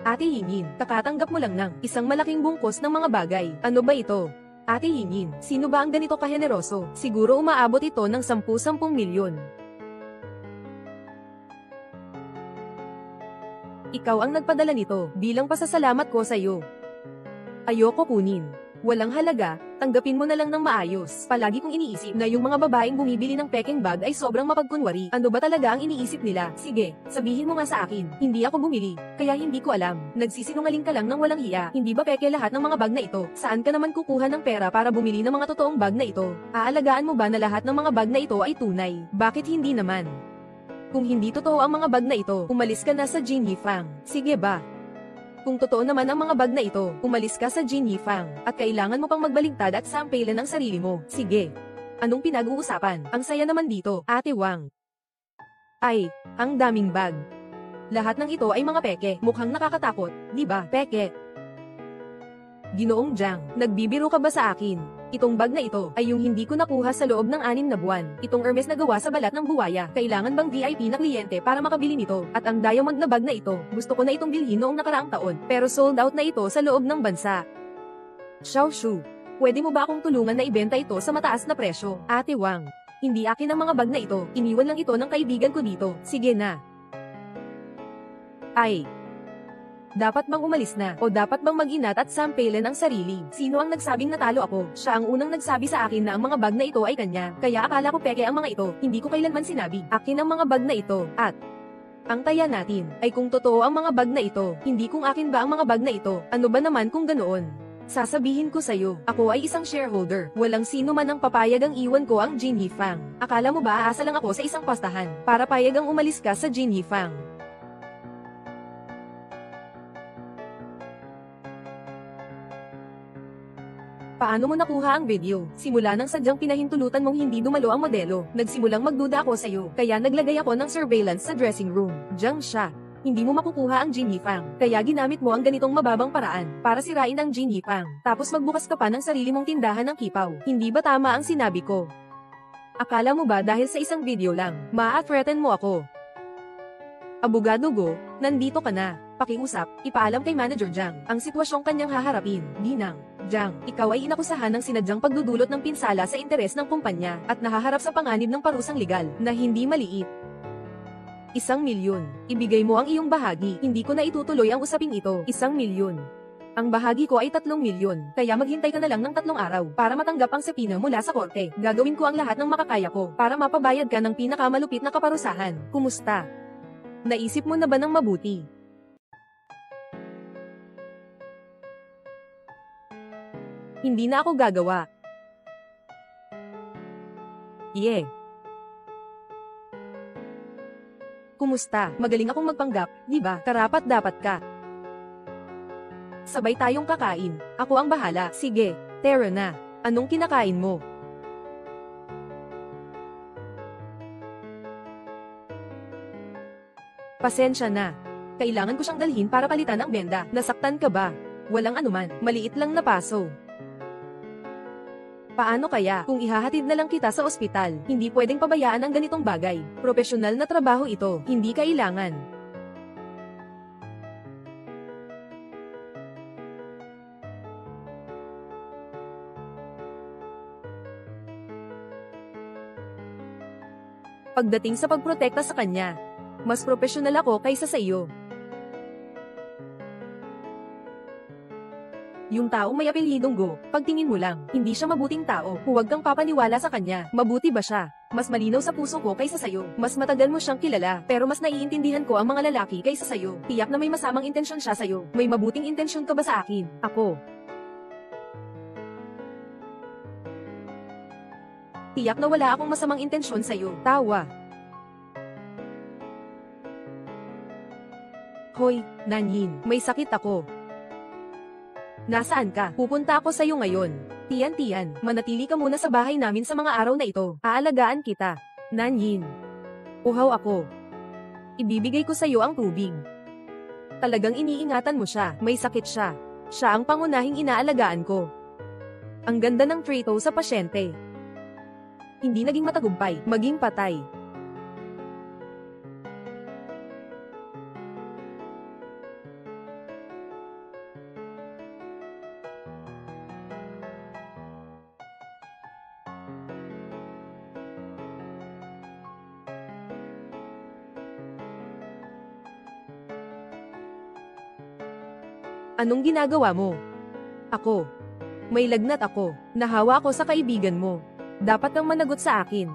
Ate Hingin, kakatanggap mo lang ng isang malaking bungkos ng mga bagay. Ano ba ito? Ate Hingin, sino ba ang ganito kaheneroso? Siguro umaabot ito ng 10-10 milyon. Ikaw ang nagpadala nito, bilang pasasalamat ko sa iyo. Ayoko kunin. Walang halaga, tanggapin mo na lang ng maayos. Palagi kong iniisip na yung mga babaeng bumibili ng peking bag ay sobrang mapagkunwari. Ano ba talaga ang iniisip nila? Sige, sabihin mo nga sa akin. Hindi ako bumili, kaya hindi ko alam. Nagsisinungaling ka lang ng walang hiya. Hindi ba peke lahat ng mga bag na ito? Saan ka naman kukuha ng pera para bumili ng mga totoong bag na ito? Aalagaan mo ba na lahat ng mga bag na ito ay tunay? Bakit hindi naman? Kung hindi totoo ang mga bag na ito, umalis ka na sa Jin Yifang. Sige ba? Kung totoo naman ang mga bag na ito, umalis ka sa Jin Yifang, at kailangan mo pang magbaligtad at sampelan ang sarili mo. Sige. Anong pinag-uusapan? Ang saya naman dito, Ate Wang. Ay, ang daming bag. Lahat ng ito ay mga peke, mukhang nakakatakot, di ba? Peke. Ginoong Jiang, nagbibiro ka ba sa akin? Itong bag na ito ay yung hindi ko nakuha sa loob ng 6 na buwan. Itong Hermes na gawa sa balat ng buwaya. Kailangan bang VIP na kliyente para makabili nito? At ang diamond na bag na ito, gusto ko na itong bilhin noong nakaraang taon, pero sold out na ito sa loob ng bansa. Xiao Shu, pwede mo ba akong tulungan na ibenta ito sa mataas na presyo? Ate Wang, hindi akin ang mga bag na ito, iniwan lang ito ng kaibigan ko dito. Sige na. Ay. Dapat bang umalis na? O dapat bang mag-inat at sampelan ang sarili? Sino ang nagsabing natalo ako? Siya ang unang nagsabi sa akin na ang mga bag na ito ay kanya. Kaya akala ko peke ang mga ito. Hindi ko kailanman sinabi. Akin ang mga bag na ito. At ang taya natin ay kung totoo ang mga bag na ito. Hindi kung akin ba ang mga bag na ito. Ano ba naman kung ganoon? Sasabihin ko sa'yo, ako ay isang shareholder. Walang sino man ang papayag ang iwan ko ang Jin Yifang. Akala mo ba aasa lang ako sa isang pastahan para payagang umalis ka sa Jin Yifang? Paano mo nakuha ang video? Simula nang sadyang pinahintulutan mong hindi dumalo ang modelo, nagsimulang magduda ako sa'yo, kaya naglagay ako ng surveillance sa dressing room. Diyan siya. Hindi mo makukuha ang Jin Yifang, kaya ginamit mo ang ganitong mababang paraan para sirain ang Jin Yifang, tapos magbukas ka pa ng sarili mong tindahan ng kipaw. Hindi ba tama ang sinabi ko? Akala mo ba dahil sa isang video lang, maa-threaten mo ako? Abogado Go, nandito ka na. Pakiusap, ipaalam kay Manager Jiang ang sitwasyong kanyang haharapin. Ginang, Jiang, ikaw ay inakusahan ng sinadyang pagdudulot ng pinsala sa interes ng kumpanya at nahaharap sa panganib ng parusang legal na hindi maliit. 1,000,000. Ibigay mo ang iyong bahagi. Hindi ko na itutuloy ang usaping ito. 1,000,000. Ang bahagi ko ay 3,000,000, kaya maghintay ka na lang ng 3 araw para matanggap ang sepina mula sa korte. Gagawin ko ang lahat ng makakaya ko para mapabayad ka ng pinakamalupit na kaparusahan. Kumusta? Naisip mo na ba ng mabuti? Hindi na ako gagawa. Yeah. Kumusta? Magaling akong magpanggap, di ba? Karapat-dapat ka. Sabay tayong kakain. Ako ang bahala. Sige, tara na. Anong kinakain mo? Pasensya na. Kailangan ko siyang dalhin para palitan ang benda. Nasaktan ka ba? Walang anuman. Maliit lang na paso. Paano kaya kung ihahatid na lang kita sa ospital? Hindi pwedeng pabayaan ang ganitong bagay. Profesional na trabaho ito, hindi kailangan. Pagdating sa pagprotekta sa kanya, mas profesional ako kaysa sa iyo. Yung taong may apelyidong Go, pagtingin mo lang, hindi siya mabuting tao. Huwag kang papaniwala sa kanya. Mabuti ba siya? Mas malinaw sa puso ko kaysa sayo. Mas matagal mo siyang kilala, pero mas naiintindihan ko ang mga lalaki kaysa sayo. Tiyak na may masamang intensyon siya sayo. May mabuting intensyon ka ba sa akin? Ako. Tiyak na wala akong masamang intensyon sayo. Tawa. Hoy, Nanyin, may sakit ako. Nasaan ka? Pupunta ako sa'yo ngayon. Tiyan, manatili ka muna sa bahay namin sa mga araw na ito. Aalagaan kita. Nanyin. Uhaw ako. Ibibigay ko sa'yo ang tubig. Talagang iniingatan mo siya. May sakit siya. Siya ang pangunahing inaalagaan ko. Ang ganda ng treto sa pasyente. Hindi naging matagumpay, maging patay. Anong ginagawa mo? Ako. May lagnat ako. Nahawa ako sa kaibigan mo. Dapat kang managot sa akin.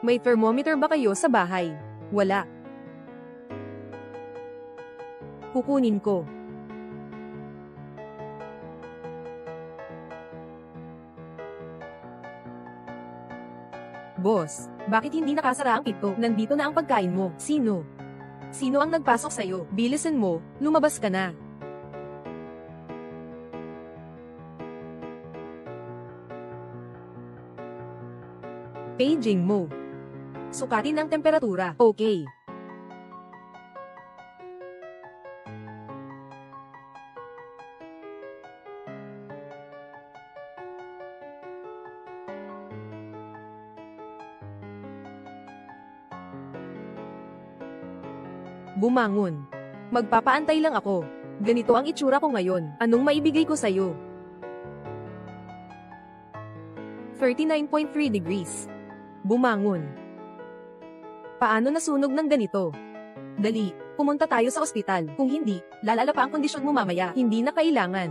May thermometer ba kayo sa bahay? Wala. Kukunin ko. Boss, bakit hindi nakasara ang pinto? Nandito na ang pagkain mo. Sino? Sino ang nagpasok sa'yo? Bilisan mo, lumabas ka na. Paging mo. Sukatin ang temperatura. Okay. Bumangon. Magpapaantay lang ako. Ganito ang itsura ko ngayon. Anong maibigay ko sa'yo? 39.3 degrees. Bumangon. Paano nasunog ng ganito? Dali, pumunta tayo sa ospital. Kung hindi, lalala pa ang kondisyon mo mamaya. Hindi na kailangan.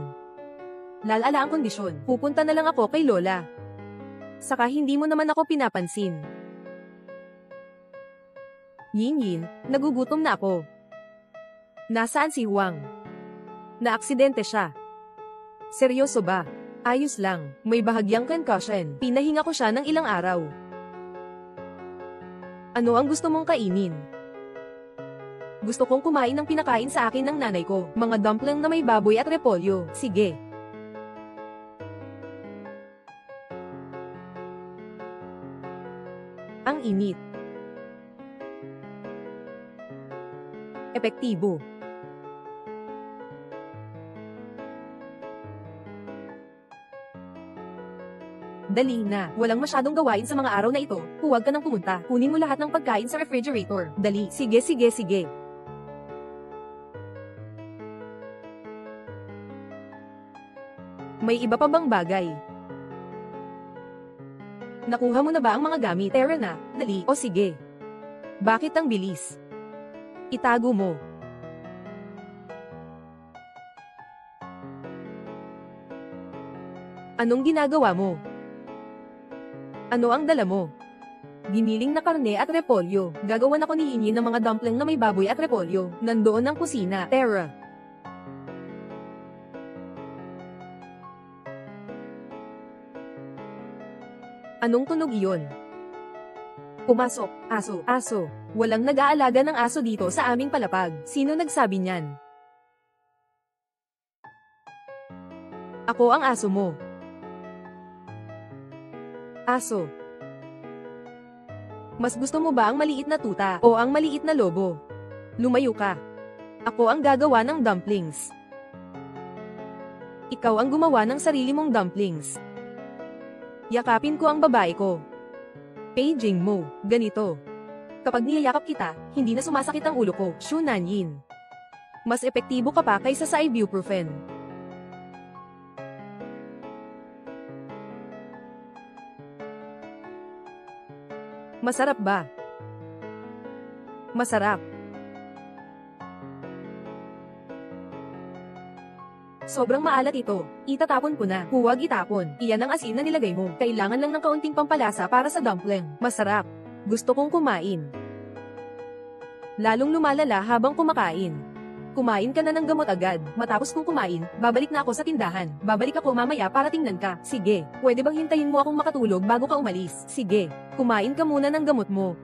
Lalala ang kondisyon. Pupunta na lang ako kay Lola. Saka hindi mo naman ako pinapansin. Yin, nagugutom na ako. Nasaan si Huang? Naaksidente siya. Seryoso ba? Ayos lang, may bahagyang concussion. Pinahinga ko siya ng ilang araw. Ano ang gusto mong kainin? Gusto kong kumain ng pinakain sa akin ng nanay ko, mga dumpling na may baboy at repolyo. Sige. Ang init. Epektibo. Dali na. Walang masyadong gawain sa mga araw na ito. Huwag ka nang pumunta. Kunin mo lahat ng pagkain sa refrigerator. Dali. Sige, sige, sige. May iba pa bang bagay? Nakuha mo na ba ang mga gamit? Tara na. Dali. O sige. Bakit ang bilis? Itago mo. Anong ginagawa mo? Ano ang dala mo? Giniling na karne at repolyo. Gagawan ako ni Inyi ng mga dumpling na may baboy at repolyo. Nandoon ang kusina. Tara. Anong tunog iyon? Pumasok. Aso. Aso. Walang nag-aalaga ng aso dito sa aming palapag. Sino nagsabi niyan? Ako ang aso mo. Aso. Mas gusto mo ba ang maliit na tuta o ang maliit na lobo? Lumayo ka. Ako ang gagawa ng dumplings. Ikaw ang gumawa ng sarili mong dumplings. Yakapin ko ang babae ko. Paging mo, ganito. Kapag niyayakap kita, hindi na sumasakit ang ulo ko. Shu Nanyin. Mas epektibo ka pa kaysa sa ibuprofen. Masarap ba? Masarap. Sobrang maalat ito. Itatapon ko na. Huwag itapon. Iyan ang asin na nilagay mo. Kailangan lang ng kaunting pampalasa para sa dumpling. Masarap. Gusto kong kumain. Lalong lumalala habang kumakain. Kumain ka na ng gamot agad. Matapos kong kumain, babalik na ako sa tindahan. Babalik ako mamaya para tingnan ka. Sige, pwede bang hintayin mo akong makatulog bago ka umalis? Sige, kumain ka muna ng gamot mo.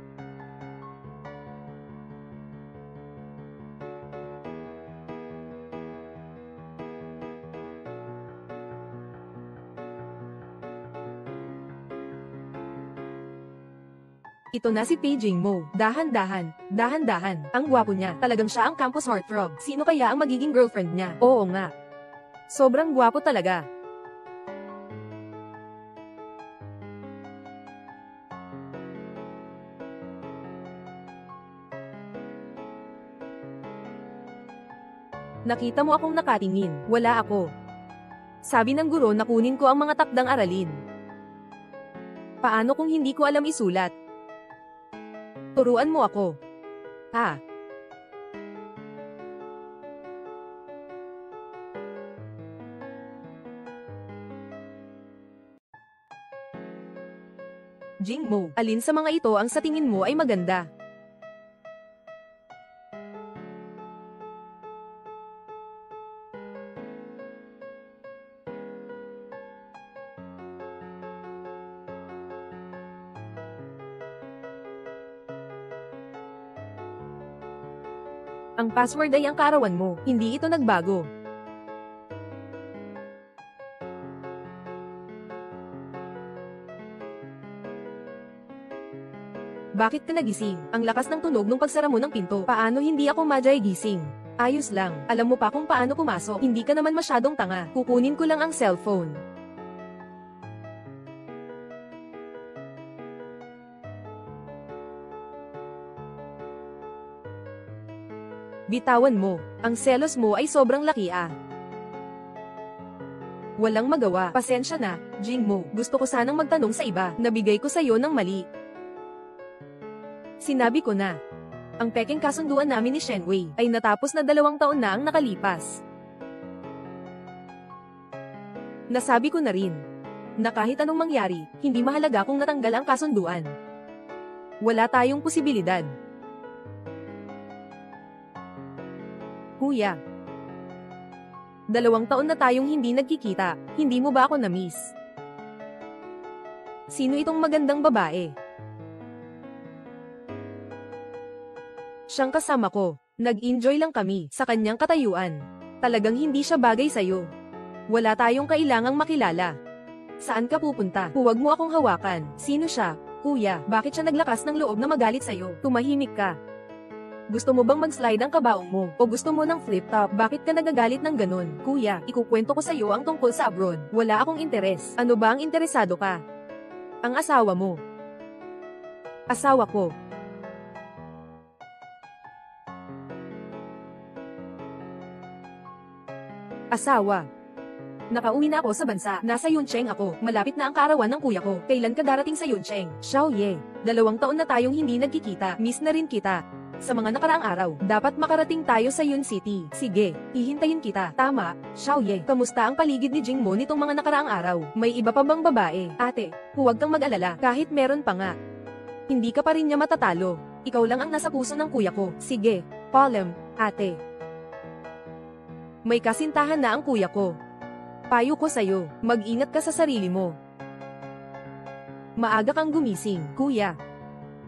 Ito na si Paging Mo. Dahan-dahan, dahan-dahan. Ang gwapo niya. Talagang siya ang campus heartthrob. Sino kaya ang magiging girlfriend niya? Oo nga. Sobrang gwapo talaga. Nakita mo akong nakatingin. Wala ako. Sabi ng guro na kunin ko ang mga takdang aralin. Paano kung hindi ko alam isulat? Turuan mo ako. Ha? Jing Mo, alin sa mga ito ang sa tingin mo ay maganda? Ang password ay ang kaarawan mo, hindi ito nagbago. Bakit ka nagising? Ang lakas ng tunog nung pagsara mo ng pinto. Paano hindi ako madyay gising? Ayos lang, alam mo pa kung paano pumasok. Hindi ka naman masyadong tanga. Kukunin ko lang ang cellphone. Bitawan mo. Ang selos mo ay sobrang laki ah. Walang magawa. Pasensya na, Jing Mo. Gusto ko sanang magtanong sa iba. Nabigay ko sa'yo ng mali. Sinabi ko na. Ang peking kasunduan namin ni Shen Wei ay natapos na 2 taon na ang nakalipas. Nasabi ko na rin na kahit anong mangyari, hindi mahalaga kung natanggal ang kasunduan. Wala tayong posibilidad. Kuya. 2 taon na tayong hindi nagkikita, hindi mo ba ako na-miss? Sino itong magandang babae? Siyang kasama ko. Nag-enjoy lang kami sa kanyang katayuan. Talagang hindi siya bagay sa'yo. Wala tayong kailangang makilala. Saan ka pupunta? Huwag mo akong hawakan. Sino siya? Kuya, bakit siya naglakas ng loob na magalit sa'yo? Tumahimik ka. Gusto mo bang mag-slide ang kabaong mo? O gusto mo ng flip top? Bakit ka nagagalit ng ganun? Kuya, ikukwento ko sa'yo ang tungkol sa abroad. Wala akong interes. Ano ba ang interesado ka? Ang asawa mo. Asawa ko. Asawa. Nakauwi na ako sa bansa. Nasa Yuncheng ako. Malapit na ang kaarawan ng kuya ko. Kailan ka darating sa Yuncheng? Xiaoye. 2 taon na tayong hindi nagkikita. Miss na rin kita. Sa mga nakaraang araw, dapat makarating tayo sa Yun City. Sige, hihintayin kita. Tama, Xiaoye. Kamusta ang paligid ni Jingmo nitong mga nakaraang araw? May iba pa bang babae? Ate, huwag kang mag-alala. Kahit meron pa nga. Hindi ka pa rin niya matatalo. Ikaw lang ang nasa puso ng kuya ko. Sige, Palem, ate. May kasintahan na ang kuya ko. Payo ko sa'yo, mag-ingat ka sa sarili mo. Maaga kang gumising, kuya.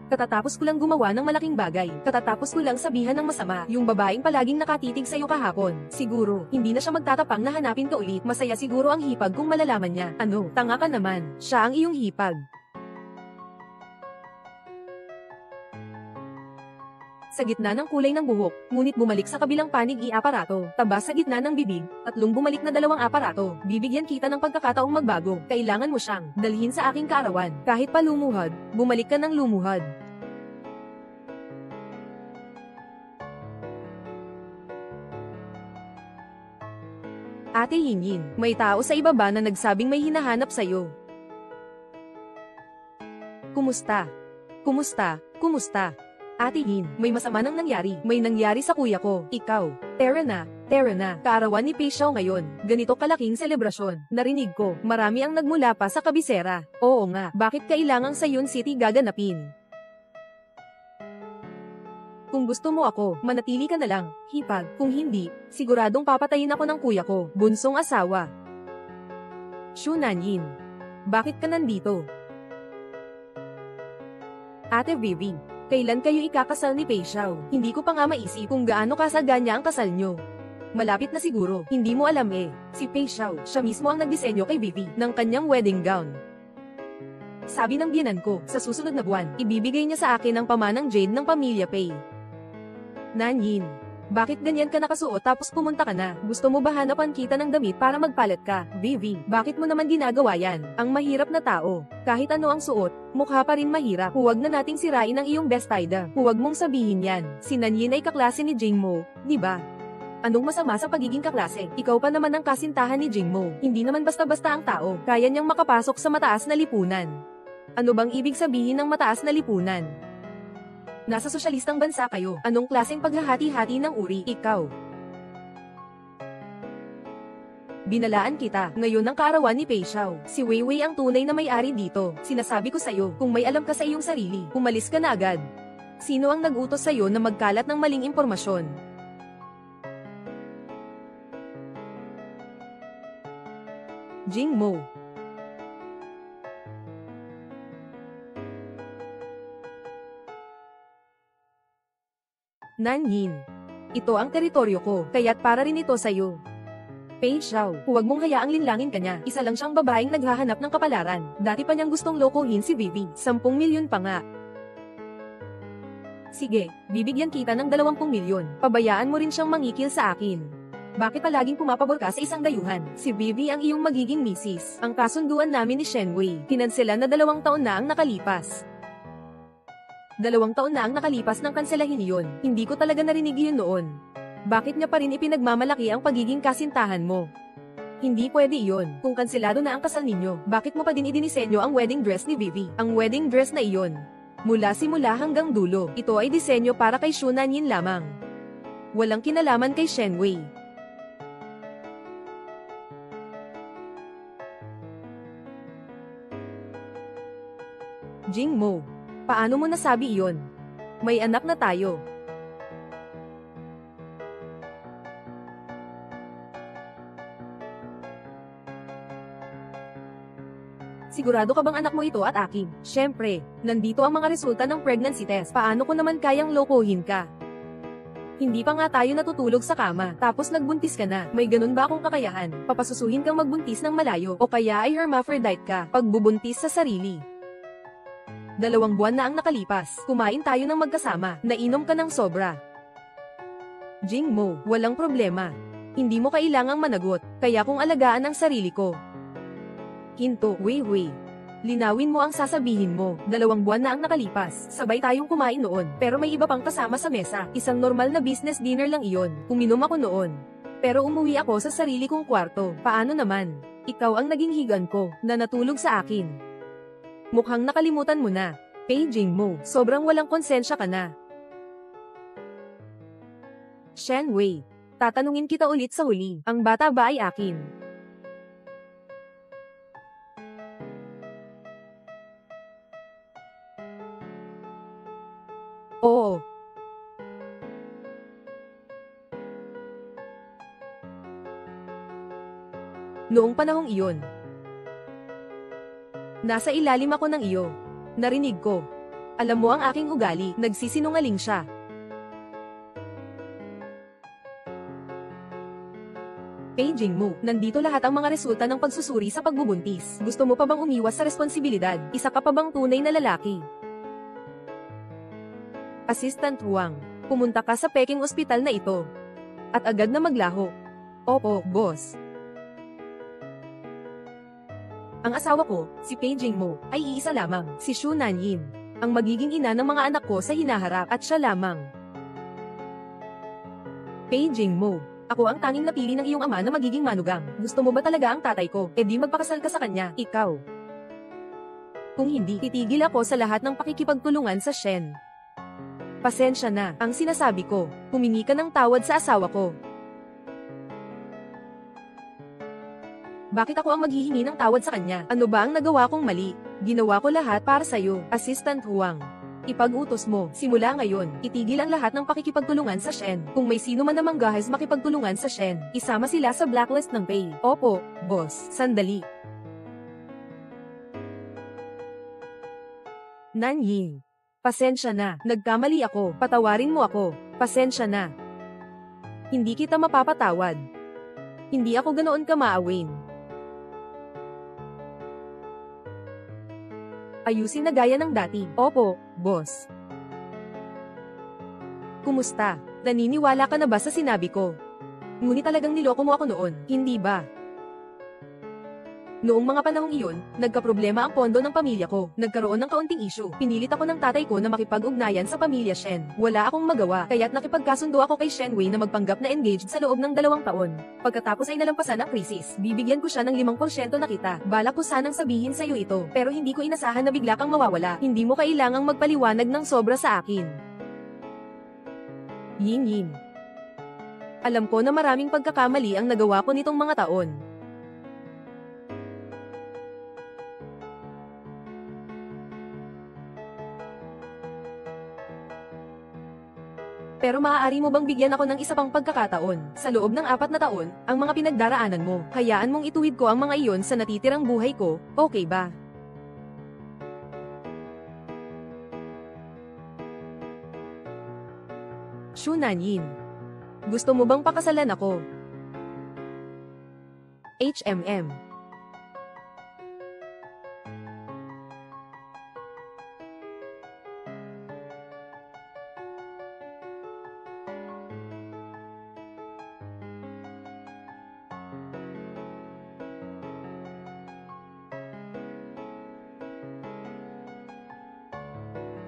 Katatapos ko lang gumawa ng malaking bagay. Katatapos ko lang sabihan ng masama, yung babaeng palaging nakatitig sa'yo kahapon. Siguro, hindi na siya magtatapang na hanapin ka ulit. Masaya siguro ang hipag kung malalaman niya. Ano, tanga ka naman. Siya ang iyong hipag. Sa gitna ng kulay ng buhok, ngunit bumalik sa kabilang panig i-aparato. Taba sa gitna ng bibig, 3 bumalik na 2 aparato. Bibigyan kita ng pagkakataong magbago. Kailangan mo siyang dalhin sa aking kaarawan. Kahit pa lumuhod, bumalik ka ng lumuhod. Ate Yinyin, may tao sa ibaba na nagsabing may hinahanap sa'yo. Kumusta? Kumusta? Kumusta? Ate Yin, may masama nang nangyari. May nangyari sa kuya ko. Ikaw. Tara na. Kaarawan ni Pei Xiao ngayon. Ganito kalaking selebrasyon. Narinig ko, marami ang nagmula pa sa kabisera. Oo nga, bakit kailangang sa Yun City gaganapin? Kung gusto mo ako, manatili ka na lang. Hipag. Kung hindi, siguradong papatayin ako ng kuya ko. Bunsong asawa. Shu Nanyin. Bakit ka nandito? Ate Vivi. Kailan kayo ikakasal ni Pei Xiao? Hindi ko pa nga maisip kung gaano kasaganya ang kasal nyo. Malapit na siguro, hindi mo alam eh. Si Pei Xiao, siya mismo ang nagdisenyo kay Vivi ng kanyang wedding gown. Sabi ng biyenan ko, sa susunod na buwan, ibibigay niya sa akin ang pamanang jade ng pamilya Pei. Nanyin, bakit ganyan ka nakasuot tapos pumunta ka na? Gusto mo ba hanapan kita ng damit para magpalit ka? Vivi, bakit mo naman ginagawa yan? Ang mahirap na tao. Kahit ano ang suot, mukha pa rin mahirap. Huwag na nating sirain ang iyong best idea. Huwag mong sabihin yan. Si Nanyin ay kaklase ni Jingmo, di ba? Anong masama sa pagiging kaklase? Ikaw pa naman ang kasintahan ni Jingmo. Hindi naman basta-basta ang tao. Kaya niyang makapasok sa mataas na lipunan. Ano bang ibig sabihin ng mataas na lipunan? Nasa sosyalistang bansa kayo. Anong klaseng paghahati-hati ng uri? Ikaw. Binalaan kita. Ngayon ang kaarawan ni Pei Xiao. Si Weiwei ang tunay na may-ari dito. Sinasabi ko sa'yo, kung may alam ka sa iyong sarili, umalis ka na agad. Sino ang nag-utos sa'yo na magkalat ng maling impormasyon? Jingmo. Nanyin. Ito ang teritoryo ko, kaya't para rin ito sa'yo. Pei Xiao, huwag mong hayaang linlangin ka niya. Isa lang siyang babaeng naghahanap ng kapalaran. Dati pa niyang gustong lokohin si Vivi. 10 milyon pa nga. Sige, bibigyan kita ng 20 milyon. Pabayaan mo rin siyang mangikil sa akin. Bakit palaging pumapabor ka sa isang dayuhan? Si Vivi ang iyong magiging misis. Ang kasunduan namin ni Shen Wei. Kinansela na 2 taon na ang nakalipas. 2 taon na ang nakalipas ng kanselahin iyon. Hindi ko talaga narinig yun noon. Bakit niya pa rin ipinagmamalaki ang pagiging kasintahan mo? Hindi pwede iyon. Kung kanselado na ang kasal ninyo, bakit mo pa din idinisenyo ang wedding dress ni Vivi? Ang wedding dress na iyon. Mula simula hanggang dulo, ito ay disenyo para kay Shu Nanyin lamang. Walang kinalaman kay Shen Wei. Jingmo. Paano mo nasabi iyon? May anak na tayo. Sigurado ka bang anak mo ito at akin? Syempre, nandito ang mga resulta ng pregnancy test. Paano ko naman kayang lokohin ka? Hindi pa nga tayo natutulog sa kama, tapos nagbuntis ka na. May ganun ba akong kakayahan? Papasusuhin kang magbuntis ng malayo, o kaya ay hermaphrodite ka, pagbubuntis sa sarili. 2 buwan na ang nakalipas. Kumain tayo ng magkasama. Nainom ka ng sobra. Jingmo, walang problema. Hindi mo kailangang managot, kaya kung alagaan ang sarili ko. Hinto, Wei. Linawin mo ang sasabihin mo. 2 buwan na ang nakalipas. Sabay tayong kumain noon, pero may iba pang kasama sa mesa. Isang normal na business dinner lang iyon. Uminom ako noon. Pero umuwi ako sa sarili kong kwarto. Paano naman? Ikaw ang naging higan ko, na natulog sa akin. Mukhang nakalimutan mo na. Paging mo, sobrang walang konsensya ka na. Shen Wei, tatanungin kita ulit sa huli. Ang bata ba ay akin? Oo. Noong panahong iyon, nasa ilalim ako ng iyo. Narinig ko. Alam mo ang aking ugali, nagsisinungaling siya. Paging mo, nandito lahat ang mga resulta ng pagsusuri sa pagbubuntis. Gusto mo pa bang umiwas sa responsibilidad? Isa ka pa bang tunay na lalaki? Assistant Huang, pumunta ka sa Peking Ospital na ito. At agad na maglaho. Opo, boss. Ang asawa ko, si Paging mo, ay iisa lamang, si Xu Nanyin. Ang magiging ina ng mga anak ko sa hinaharap at siya lamang. Paging mo, ako ang tanging napili ng iyong ama na magiging manugang. Gusto mo ba talaga ang tatay ko? E di magpakasal ka sa kanya, ikaw. Kung hindi, titigil ako sa lahat ng pakikipagtulungan sa Shen. Pasensya na, ang sinasabi ko, humingi ka ng tawad sa asawa ko. Bakit ako ang maghihingi ng tawad sa kanya? Ano ba ang nagawa kong mali? Ginawa ko lahat para sa'yo, Assistant Huang. Ipag-utos mo, simula ngayon, itigil ang lahat ng pakikipagtulungan sa Shen. Kung may sino man namang gahas makipagtulungan sa Shen, isama sila sa blacklist ng pay. Opo, boss, sandali. Nanyin. Pasensya na, nagkamali ako, patawarin mo ako, pasensya na. Hindi kita mapapatawad. Hindi ako ganoon kamaawin. Ayusin na gaya ng dati. Opo, boss. Kumusta? Naniniwala ka na ba sa sinabi ko? Ngunit talagang niloko mo ako noon, hindi ba? Noong mga panahong iyon, nagkaproblema ang pondo ng pamilya ko. Nagkaroon ng kaunting issue. Pinilit ako ng tatay ko na makipag-ugnayan sa pamilya Shen. Wala akong magawa, kaya't nakipagkasundo ako kay Shen Wei na magpanggap na engaged sa loob ng 2 taon. Pagkatapos ay nalampasan ang krisis, bibigyan ko siya ng 5% na kita. Balak ko sanang sabihin sa iyo ito, pero hindi ko inasahan na bigla kang mawawala. Hindi mo kailangang magpaliwanag ng sobra sa akin. Yin. Alam ko na maraming pagkakamali ang nagawa ko nitong mga taon. Pero maaari mo bang bigyan ako ng isa pang pagkakataon? Sa loob ng 4 na taon, ang mga pinagdaraanan mo, hayaan mong ituwid ko ang mga iyon sa natitirang buhay ko, okay ba? Xu Nanyin. Gusto mo bang pakasalan ako? HMM.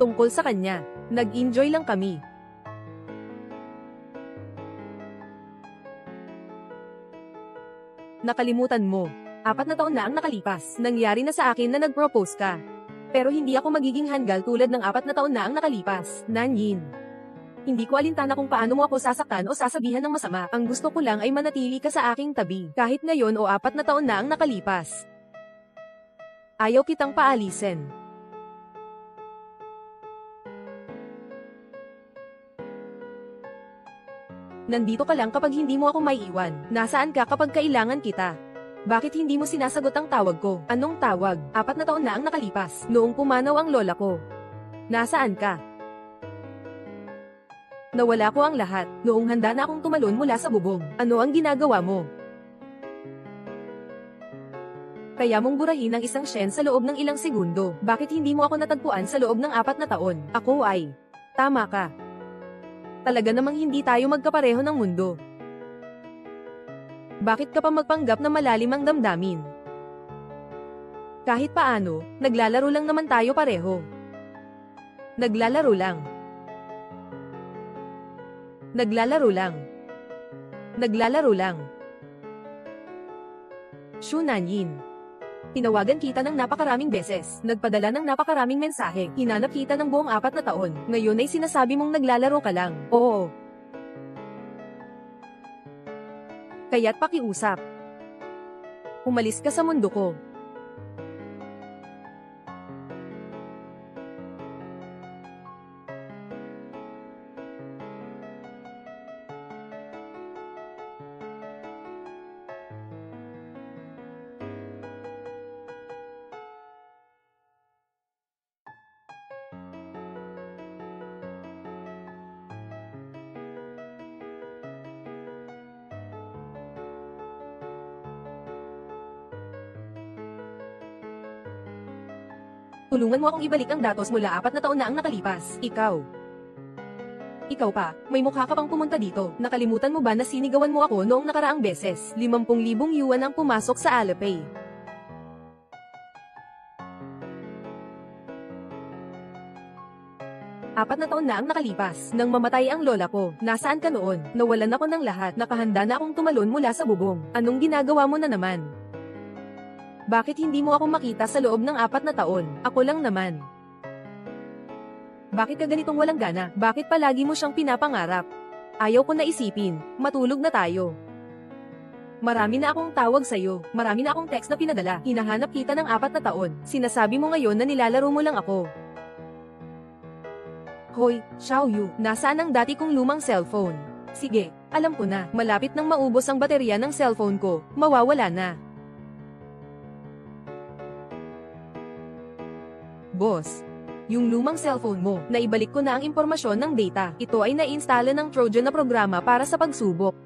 Tungkol sa kanya, nag-enjoy lang kami. Nakalimutan mo. 4 na taon na ang nakalipas. Nangyari na sa akin na nag-propose ka. Pero hindi ako magiging hanggal tulad ng 4 na taon na ang nakalipas. Nanyin. Hindi ko alintana kung paano mo ako sasaktan o sasabihan ng masama. Ang gusto ko lang ay manatili ka sa aking tabi. Kahit ngayon o 4 na taon na ang nakalipas. Ayaw kitang paalisin. Nandito ka lang kapag hindi mo ako maiiwan. Nasaan ka kapag kailangan kita? Bakit hindi mo sinasagot ang tawag ko? Anong tawag? 4 na taon na ang nakalipas. Noong pumanaw ang lola ko. Nasaan ka? Nawala ko ang lahat. Noong handa na akong tumalon mula sa bubong. Ano ang ginagawa mo? Kaya mong burahin ang isang Shen sa loob ng ilang segundo. Bakit hindi mo ako natagpuan sa loob ng 4 na taon? Ako ay... Tama ka. Talaga namang hindi tayo magkapareho ng mundo. Bakit ka pa magpanggap na malalim ang damdamin? Kahit paano, naglalaro lang naman tayo pareho. Naglalaro lang. Naglalaro lang. Naglalaro lang. Shu Nanyin. Tinawagan kita ng napakaraming beses, nagpadala ng napakaraming mensahe, hinanap kita ng buong 4 na taon, ngayon ay sinasabi mong naglalaro ka lang. Oo. Kaya't pakiusap. Umalis ka sa mundo ko. Tulungan mo akong ibalik ang datos mula 4 na taon na ang nakalipas. Ikaw pa, may mukha ka pang pumunta dito. Nakalimutan mo ba na sinigawan mo ako noong nakaraang beses? 50,000 yuan ang pumasok sa Alipay. Apat na taon na ang nakalipas. Nang mamatay ang lola ko, nasaan ka noon? Nawalan ako ng lahat. Nakahanda na akong tumalon mula sa bubong. Anong ginagawa mo na naman? Bakit hindi mo ako makita sa loob ng 4 na taon? Ako lang naman. Bakit ka ganitong walang gana? Bakit palagi mo siyang pinapangarap? Ayaw ko na isipin, matulog na tayo. Marami na akong tawag sa'yo, marami na akong text na pinadala, hinahanap kita ng 4 na taon. Sinasabi mo ngayon na nilalaro mo lang ako. Hoy, Xiaoyu, nasaan ang dati kong lumang cellphone? Sige, alam ko na, malapit nang maubos ang baterya ng cellphone ko, mawawala na. Boss, yung lumang cellphone mo, naibalik ko na ang impormasyon ng data. Ito ay na-installa ng Trojan na programa para sa pagsubok.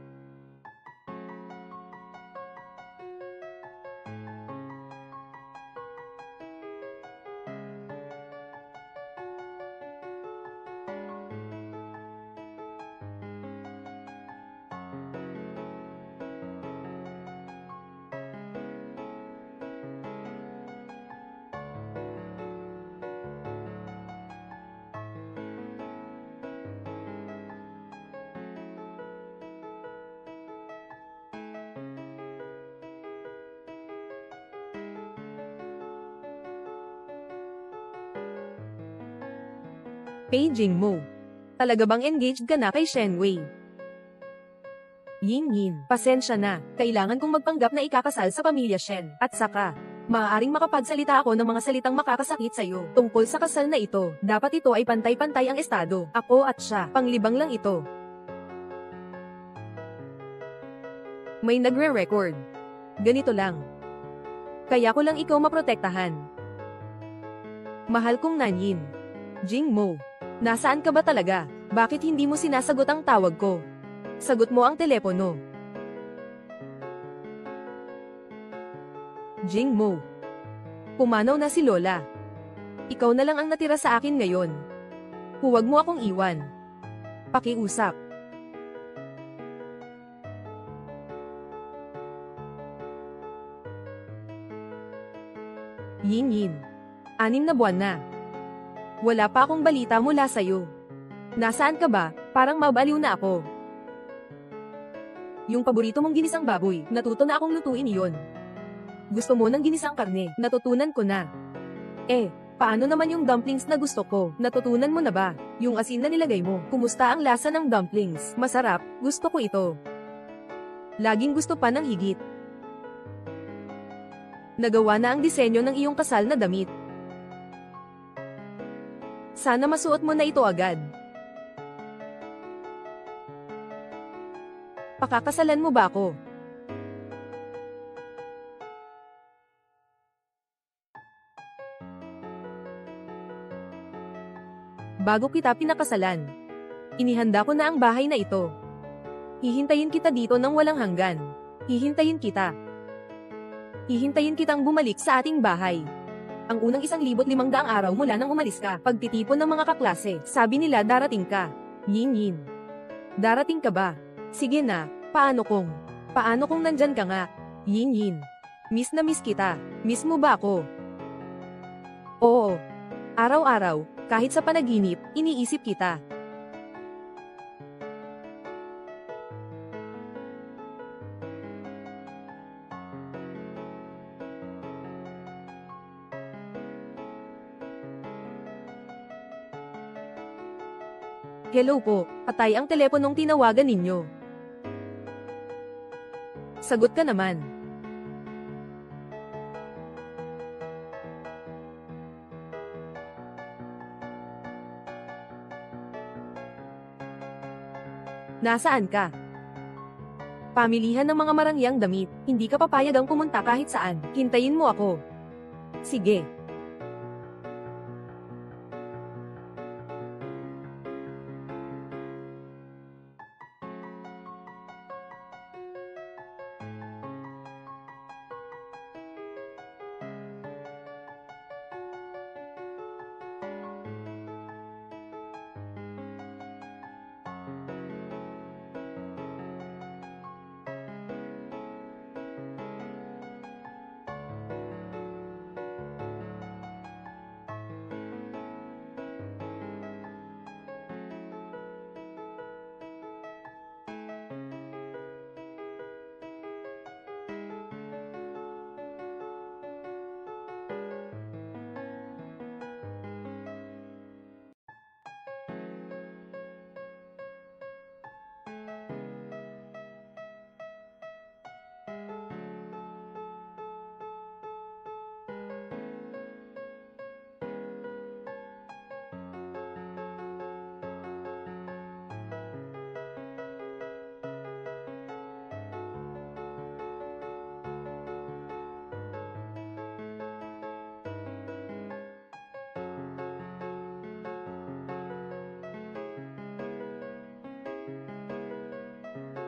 Paging mo. Talaga bang engaged ka na kay Shen Wei? Yin, pasensya na. Kailangan kong magpanggap na ikakasal sa pamilya Shen. At saka, maaaring makapagsalita ako ng mga salitang makakasakit sa'yo. Tungkol sa kasal na ito, dapat ito ay pantay-pantay ang estado. Ako at siya, panglibang lang ito. May nagre-record. Ganito lang. Kaya ko lang ikaw maprotektahan. Mahal kong Nanyin. Jing Mo. Nasaan ka ba talaga? Bakit hindi mo sinasagot ang tawag ko? Sagot mo ang telepono. Jing Mo. Pumanaw na si Lola. Ikaw na lang ang natira sa akin ngayon. Huwag mo akong iwan. Pakiusap. Yin. 6 na buwan na. Wala pa akong balita mula sa'yo. Nasaan ka ba? Parang mabaliw na ako. Yung paborito mong ginisang baboy, natuto na akong lutuin iyon. Gusto mo ng ginisang karne, natutunan ko na. Paano naman yung dumplings na gusto ko? Natutunan mo na ba? Yung asin na nilagay mo, kumusta ang lasa ng dumplings? Masarap, gusto ko ito. Laging gusto pa ng higit. Nagawa na ang disenyo ng iyong kasal na damit. Sana masuot mo na ito agad. Pakakasalan mo ba ako? Bago kita pinakasalan, inihanda ko na ang bahay na ito. Hihintayin kita dito ng walang hanggan. Hihintayin kita. Hihintayin kitang bumalik sa ating bahay. Ang unang 1,500 araw mula nang umalis ka. Pagtitipon ng mga kaklase, sabi nila darating ka. Yin. Darating ka ba? Sige na, paano kung nandyan ka nga? Yin. Miss na miss kita. Miss mo ba ako? Oo. Araw-araw, kahit sa panaginip, iniisip kita. Hello po, patay ang teleponong tinawagan ninyo. Sagot ka naman. Nasaan ka? Pamilihan ng mga marangyang damit, hindi ka papayagang pumunta kahit saan, hintayin mo ako. Sige.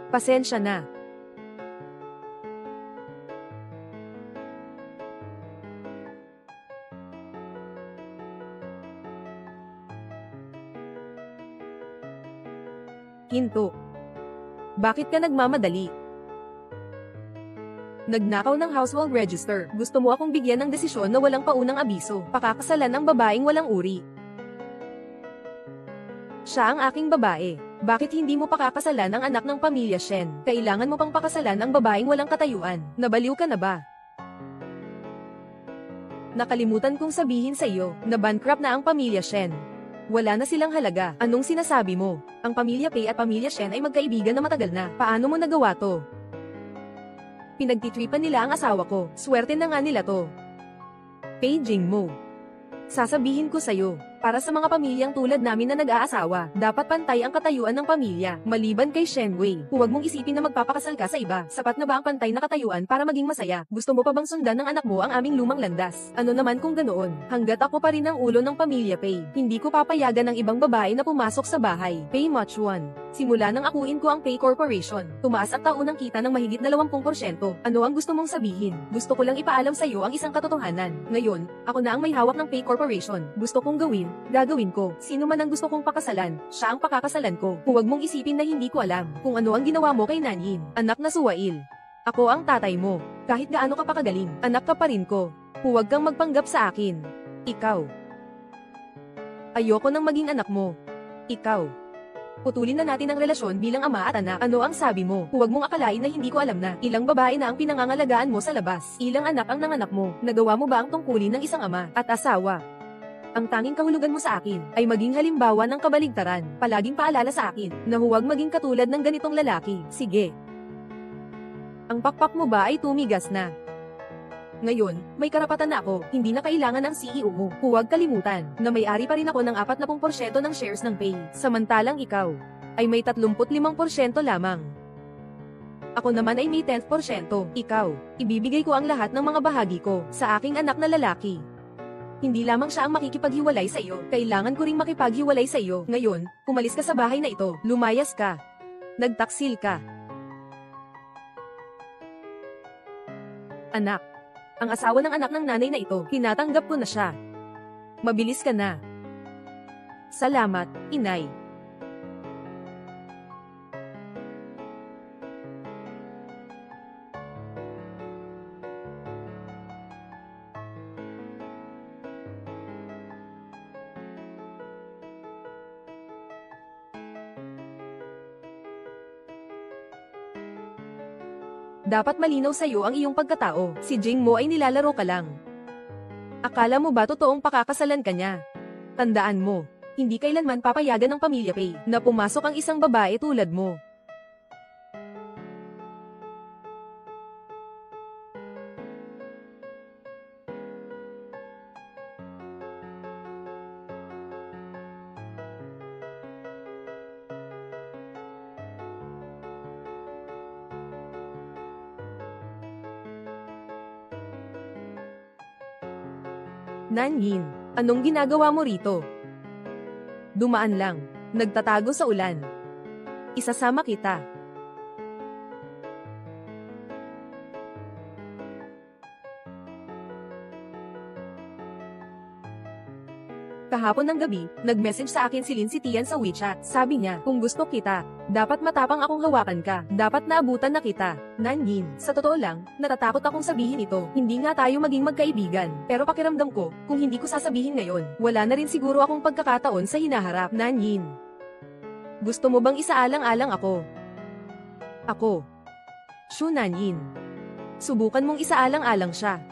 Pasensya na. Hinto. Bakit ka nagmamadali? Nagnakaw ng household register. Gusto mo akong bigyan ng desisyon na walang paunang abiso. Pakakasalan ng babaeng walang uri. Siya ang aking babae. Bakit hindi mo pakakasalan ang anak ng pamilya Shen? Kailangan mo pang pakasalan ang babaeng walang katayuan. Nabaliw ka na ba? Nakalimutan kong sabihin sa iyo, na bankrupt na ang pamilya Shen. Wala na silang halaga. Anong sinasabi mo? Ang pamilya Pei at pamilya Shen ay magkaibigan na matagal na. Paano mo nagawa to? Pinagtitripan nila ang asawa ko. Swerte na nga nila to. Pei Jingmo. Sasabihin ko sa'yo, para sa mga pamilyang tulad namin na nag-aasawa, dapat pantay ang katayuan ng pamilya, maliban kay Shen Wei. Huwag mong isipin na magpapakasal ka sa iba. Sapat na ba ang pantay na katayuan para maging masaya? Gusto mo pa bang sundan ng anak mo ang aming lumang landas? Ano naman kung ganoon? Hanggat ako pa rin ang ulo ng pamilya Pei, hindi ko papayagan ng ibang babae na pumasok sa bahay. Pei Machuan. Simula nang akuin ko ang Pei Corporation, tumaas ang taunang kita ng mahigit 20%. Ano ang gusto mong sabihin? Gusto ko lang ipaalam sa iyo ang isang katotohanan. Ngayon, ako na ang may hawak ng Pei Corporation. Gusto kong gagawin ko. Sino man ang gusto kong pakasalan, siya ang pakakasalan ko. Huwag mong isipin na hindi ko alam kung ano ang ginawa mo kay Nanyin, anak na Suwail. Ako ang tatay mo. Kahit gaano ka pa kagaling, anak ka pa rin ko. Huwag kang magpanggap sa akin. Ikaw. Ayoko nang maging anak mo. Ikaw. Putulin na natin ang relasyon bilang ama at anak. Ano ang sabi mo? Huwag mong akalain na hindi ko alam na ilang babae na ang pinangangalagaan mo sa labas. Ilang anak ang nanganak mo. Nagawa mo ba ang tungkulin ng isang ama at asawa? Ang tanging kahulugan mo sa akin ay maging halimbawa ng kabaligtaran. Palaging paalala sa akin na huwag maging katulad ng ganitong lalaki. Sige. Ang pakpak mo ba ay tumigas na? Ngayon, may karapatan na ako, hindi na kailangan ng CEO mo. Huwag kalimutan na may-ari pa rin ako ng 40% ng shares ng Pei. Samantalang ikaw ay may 35% lamang. Ako naman ay may 10%. Ikaw, ibibigay ko ang lahat ng mga bahagi ko sa aking anak na lalaki. Hindi lamang siya ang makikipaghiwalay sa iyo, kailangan ko ring makipaghiwalay sa iyo. Ngayon, umalis ka sa bahay na ito, lumayas ka. Nagtaksil ka. Anak, ang asawa ng anak ng nanay na ito. Tinatanggap ko na siya. Mabilis ka na. Salamat, inay. Dapat malinaw sa'yo ang iyong pagkatao. Si Jing Mo ay nilalaro ka lang. Akala mo ba totoong pakakasalan ka niya? Tandaan mo, hindi kailanman papayagan ng pamilya Pei na pumasok ang isang babae tulad mo. Nanyin, anong ginagawa mo rito? Dumaan lang, nagtatago sa ulan. Isasama kita. Kahapon ng gabi, nag-message sa akin si Lin Tian sa WeChat. Sabi niya, kung gusto kita, dapat matapang akong hawakan ka. Dapat naabutan na kita. Nanyin, sa totoo lang, natatakot akong sabihin ito. Hindi nga tayo maging magkaibigan. Pero pakiramdam ko, kung hindi ko sasabihin ngayon, wala na rin siguro akong pagkakataon sa hinaharap. Nanyin, gusto mo bang isaalang-alang ako? Ako. Shu Nanyin. Subukan mong isaalang-alang siya.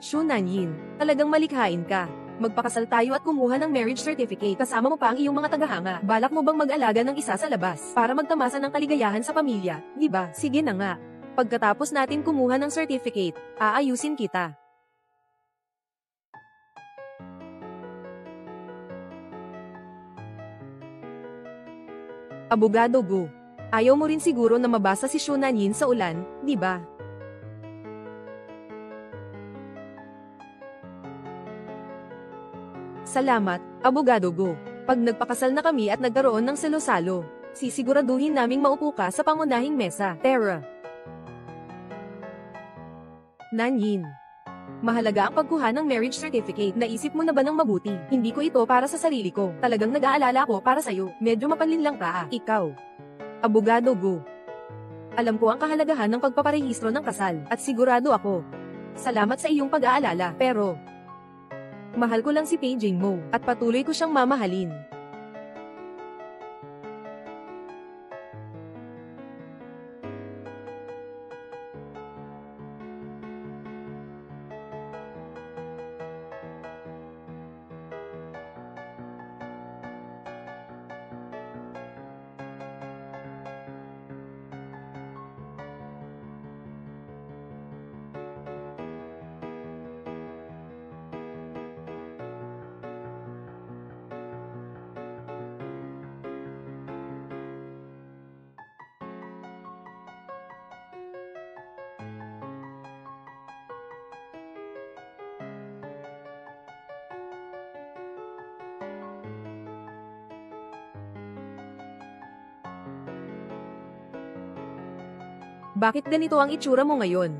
Shu Nanyin, talagang malikhain ka. Magpakasal tayo at kumuha ng marriage certificate kasama mo pa ang iyong mga tagahanga. Balak mo bang mag-alaga ng isa sa labas para magtamasa ng kaligayahan sa pamilya, di ba? Sige na nga. Pagkatapos natin kumuha ng certificate, aayusin kita. Abogado Gu, ayaw mo rin siguro na mabasa si Shu Nanyin sa ulan, di ba? Salamat, Abogado Go. Pag nagpakasal na kami at nagkaroon ng salo-salo, sisiguraduhin naming maupo ka sa pangunahing mesa. Tara. Nanyin. Mahalaga ang pagkuha ng marriage certificate. Naisip mo na ba ng mabuti? Hindi ko ito para sa sarili ko. Talagang nag-aalala ko para sa'yo. Medyo mapanlin lang ka. Ikaw. Abogado Go. Alam ko ang kahalagahan ng pagpaparehistro ng kasal, at sigurado ako. Salamat sa iyong pag-aalala, pero mahal ko lang si Pei Jing Mo, at patuloy ko siyang mamahalin. Bakit ganito ang itsura mo ngayon?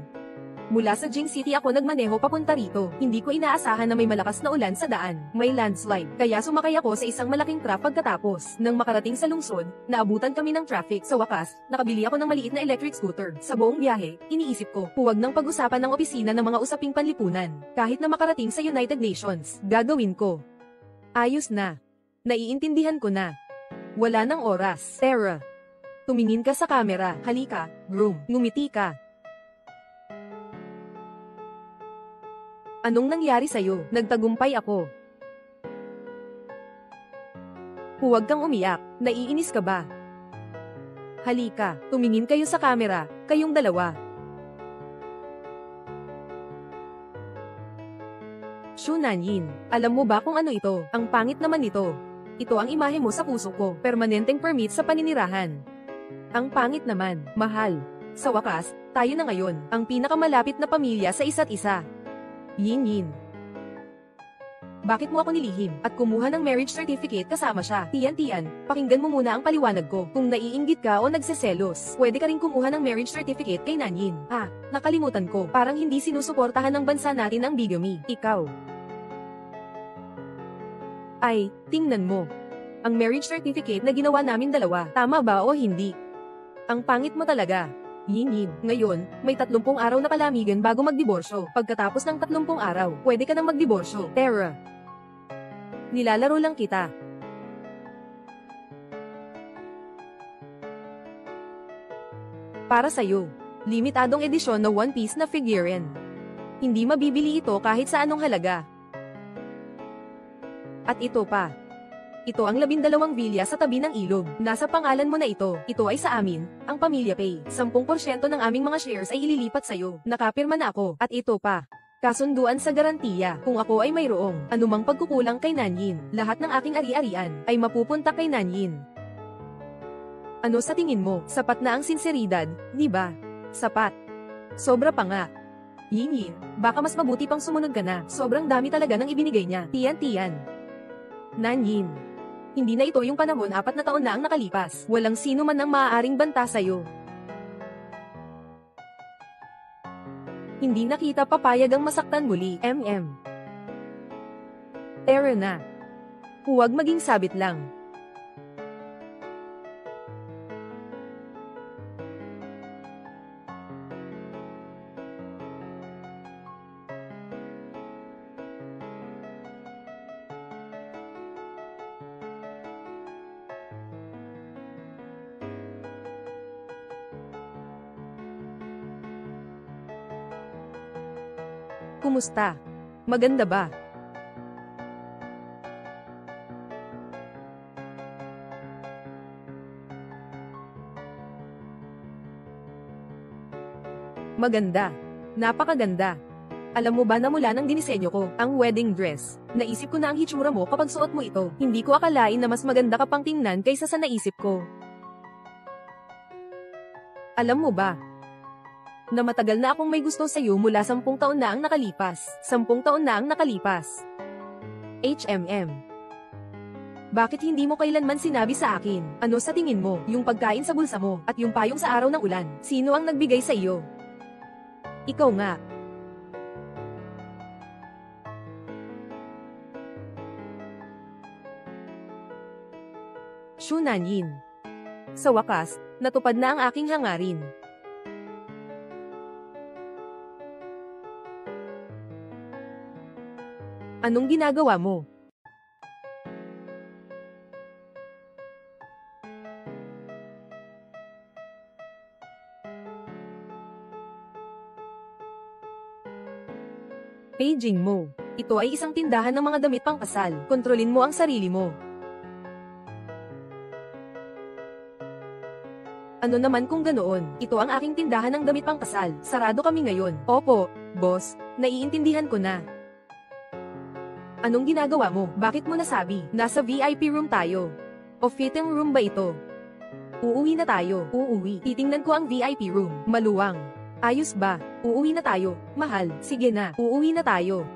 Mula sa Jing City ako nagmaneho papunta rito. Hindi ko inaasahan na may malakas na ulan sa daan. May landslide, kaya sumakay ako sa isang malaking truck pagkatapos. Nang makarating sa lungsod, naabutan kami ng traffic. Sa wakas, nakabili ako ng maliit na electric scooter. Sa buong biyahe, iniisip ko, huwag nang pag-usapan ng opisina ng mga usaping panlipunan. Kahit na makarating sa United Nations, gagawin ko. Ayos na. Naiintindihan ko na. Wala nang oras. Tara. Tumingin ka sa camera. Halika, groom. Ngumiti ka. Anong nangyari sa'yo? Nagtagumpay ako. Huwag kang umiyak. Naiinis ka ba? Halika, tumingin kayo sa camera, kayong dalawa. Shu Nanyin, alam mo ba kung ano ito? Ang pangit naman ito. Ito ang imahe mo sa puso ko. Permanenteng permit sa paninirahan. Ang pangit naman, mahal. Sa wakas, tayo na ngayon, ang pinakamalapit na pamilya sa isa't isa. Yin Yin. Bakit mo ako nilihim? At kumuha ng marriage certificate kasama siya. Tian, pakinggan mo muna ang paliwanag ko. Kung naiinggit ka o nagseselos, pwede ka rin kumuha ng marriage certificate kay Nanyin. Nakalimutan ko. Parang hindi sinusuportahan ng bansa natin ang bigamy. Ikaw. Ay, tingnan mo. Ang marriage certificate na ginawa namin dalawa, tama ba o hindi? Ang pangit mo talaga. Yin. Ngayon, may 30 araw na palamigan bago magdiborsyo. Pagkatapos ng 30 araw, pwede ka nang magdiborsyo. Tara. Nilalaro lang kita. Para sa'yo. Limitadong edisyon na One Piece na figurine. Hindi mabibili ito kahit sa anong halaga. At ito pa. Ito ang 12 vilya sa tabi ng ilog. Nasa pangalan mo na ito. Ito ay sa amin, ang Pamilya Pay. 10% ng aming mga shares ay ililipat sa'yo. Nakapirma na ako. At ito pa. Kasunduan sa garantiya. Kung ako ay mayroong anumang pagkukulang kay Nanyin, lahat ng aking ari-arian ay mapupunta kay Nanyin. Ano sa tingin mo? Sapat na ang sinseridad, di ba? Sapat. Sobra pa nga. Yin, baka mas mabuti pang sumunod ka na. Sobrang dami talaga ng ibinigay niya. Tian. Nanyin. Hindi na ito yung panahon, 4 na taon na ang nakalipas. Walang sino man ang maaaring banta sa'yo. Hindi na kita papayag ang masaktan muli, Tara na. Huwag maging sabit lang. Kumusta? Maganda ba? Maganda. Napakaganda. Alam mo ba na mula nang dinisenyo ko ang wedding dress, naisip ko na ang hitsura mo kapag suot mo ito. Hindi ko akalain na mas maganda ka pang tingnan kaysa sa naisip ko. Alam mo ba na matagal na akong may gusto sa iyo mula 10 taon na ang nakalipas. 10 taon na ang nakalipas. Bakit hindi mo kailanman sinabi sa akin? Ano sa tingin mo, yung pagkain sa bulsa mo, at yung payong sa araw ng ulan, sino ang nagbigay sa iyo? Ikaw nga. Shu Nanyin. Sa wakas, natupad na ang aking hangarin. Anong ginagawa mo? Paging mo. Ito ay isang tindahan ng mga damit pangkasal. Kontrolin mo ang sarili mo. Ano naman kung ganoon? Ito ang aking tindahan ng damit pangkasal. Sarado kami ngayon. Opo, boss. Naiintindihan ko na. Anong ginagawa mo? Bakit mo nasabi? Nasa VIP room tayo. O fitting room ba ito? Uuwi na tayo. Uuwi. Titingnan ko ang VIP room. Maluwang. Ayos ba? Uuwi na tayo. Mahal. Sige na. Uuwi na tayo.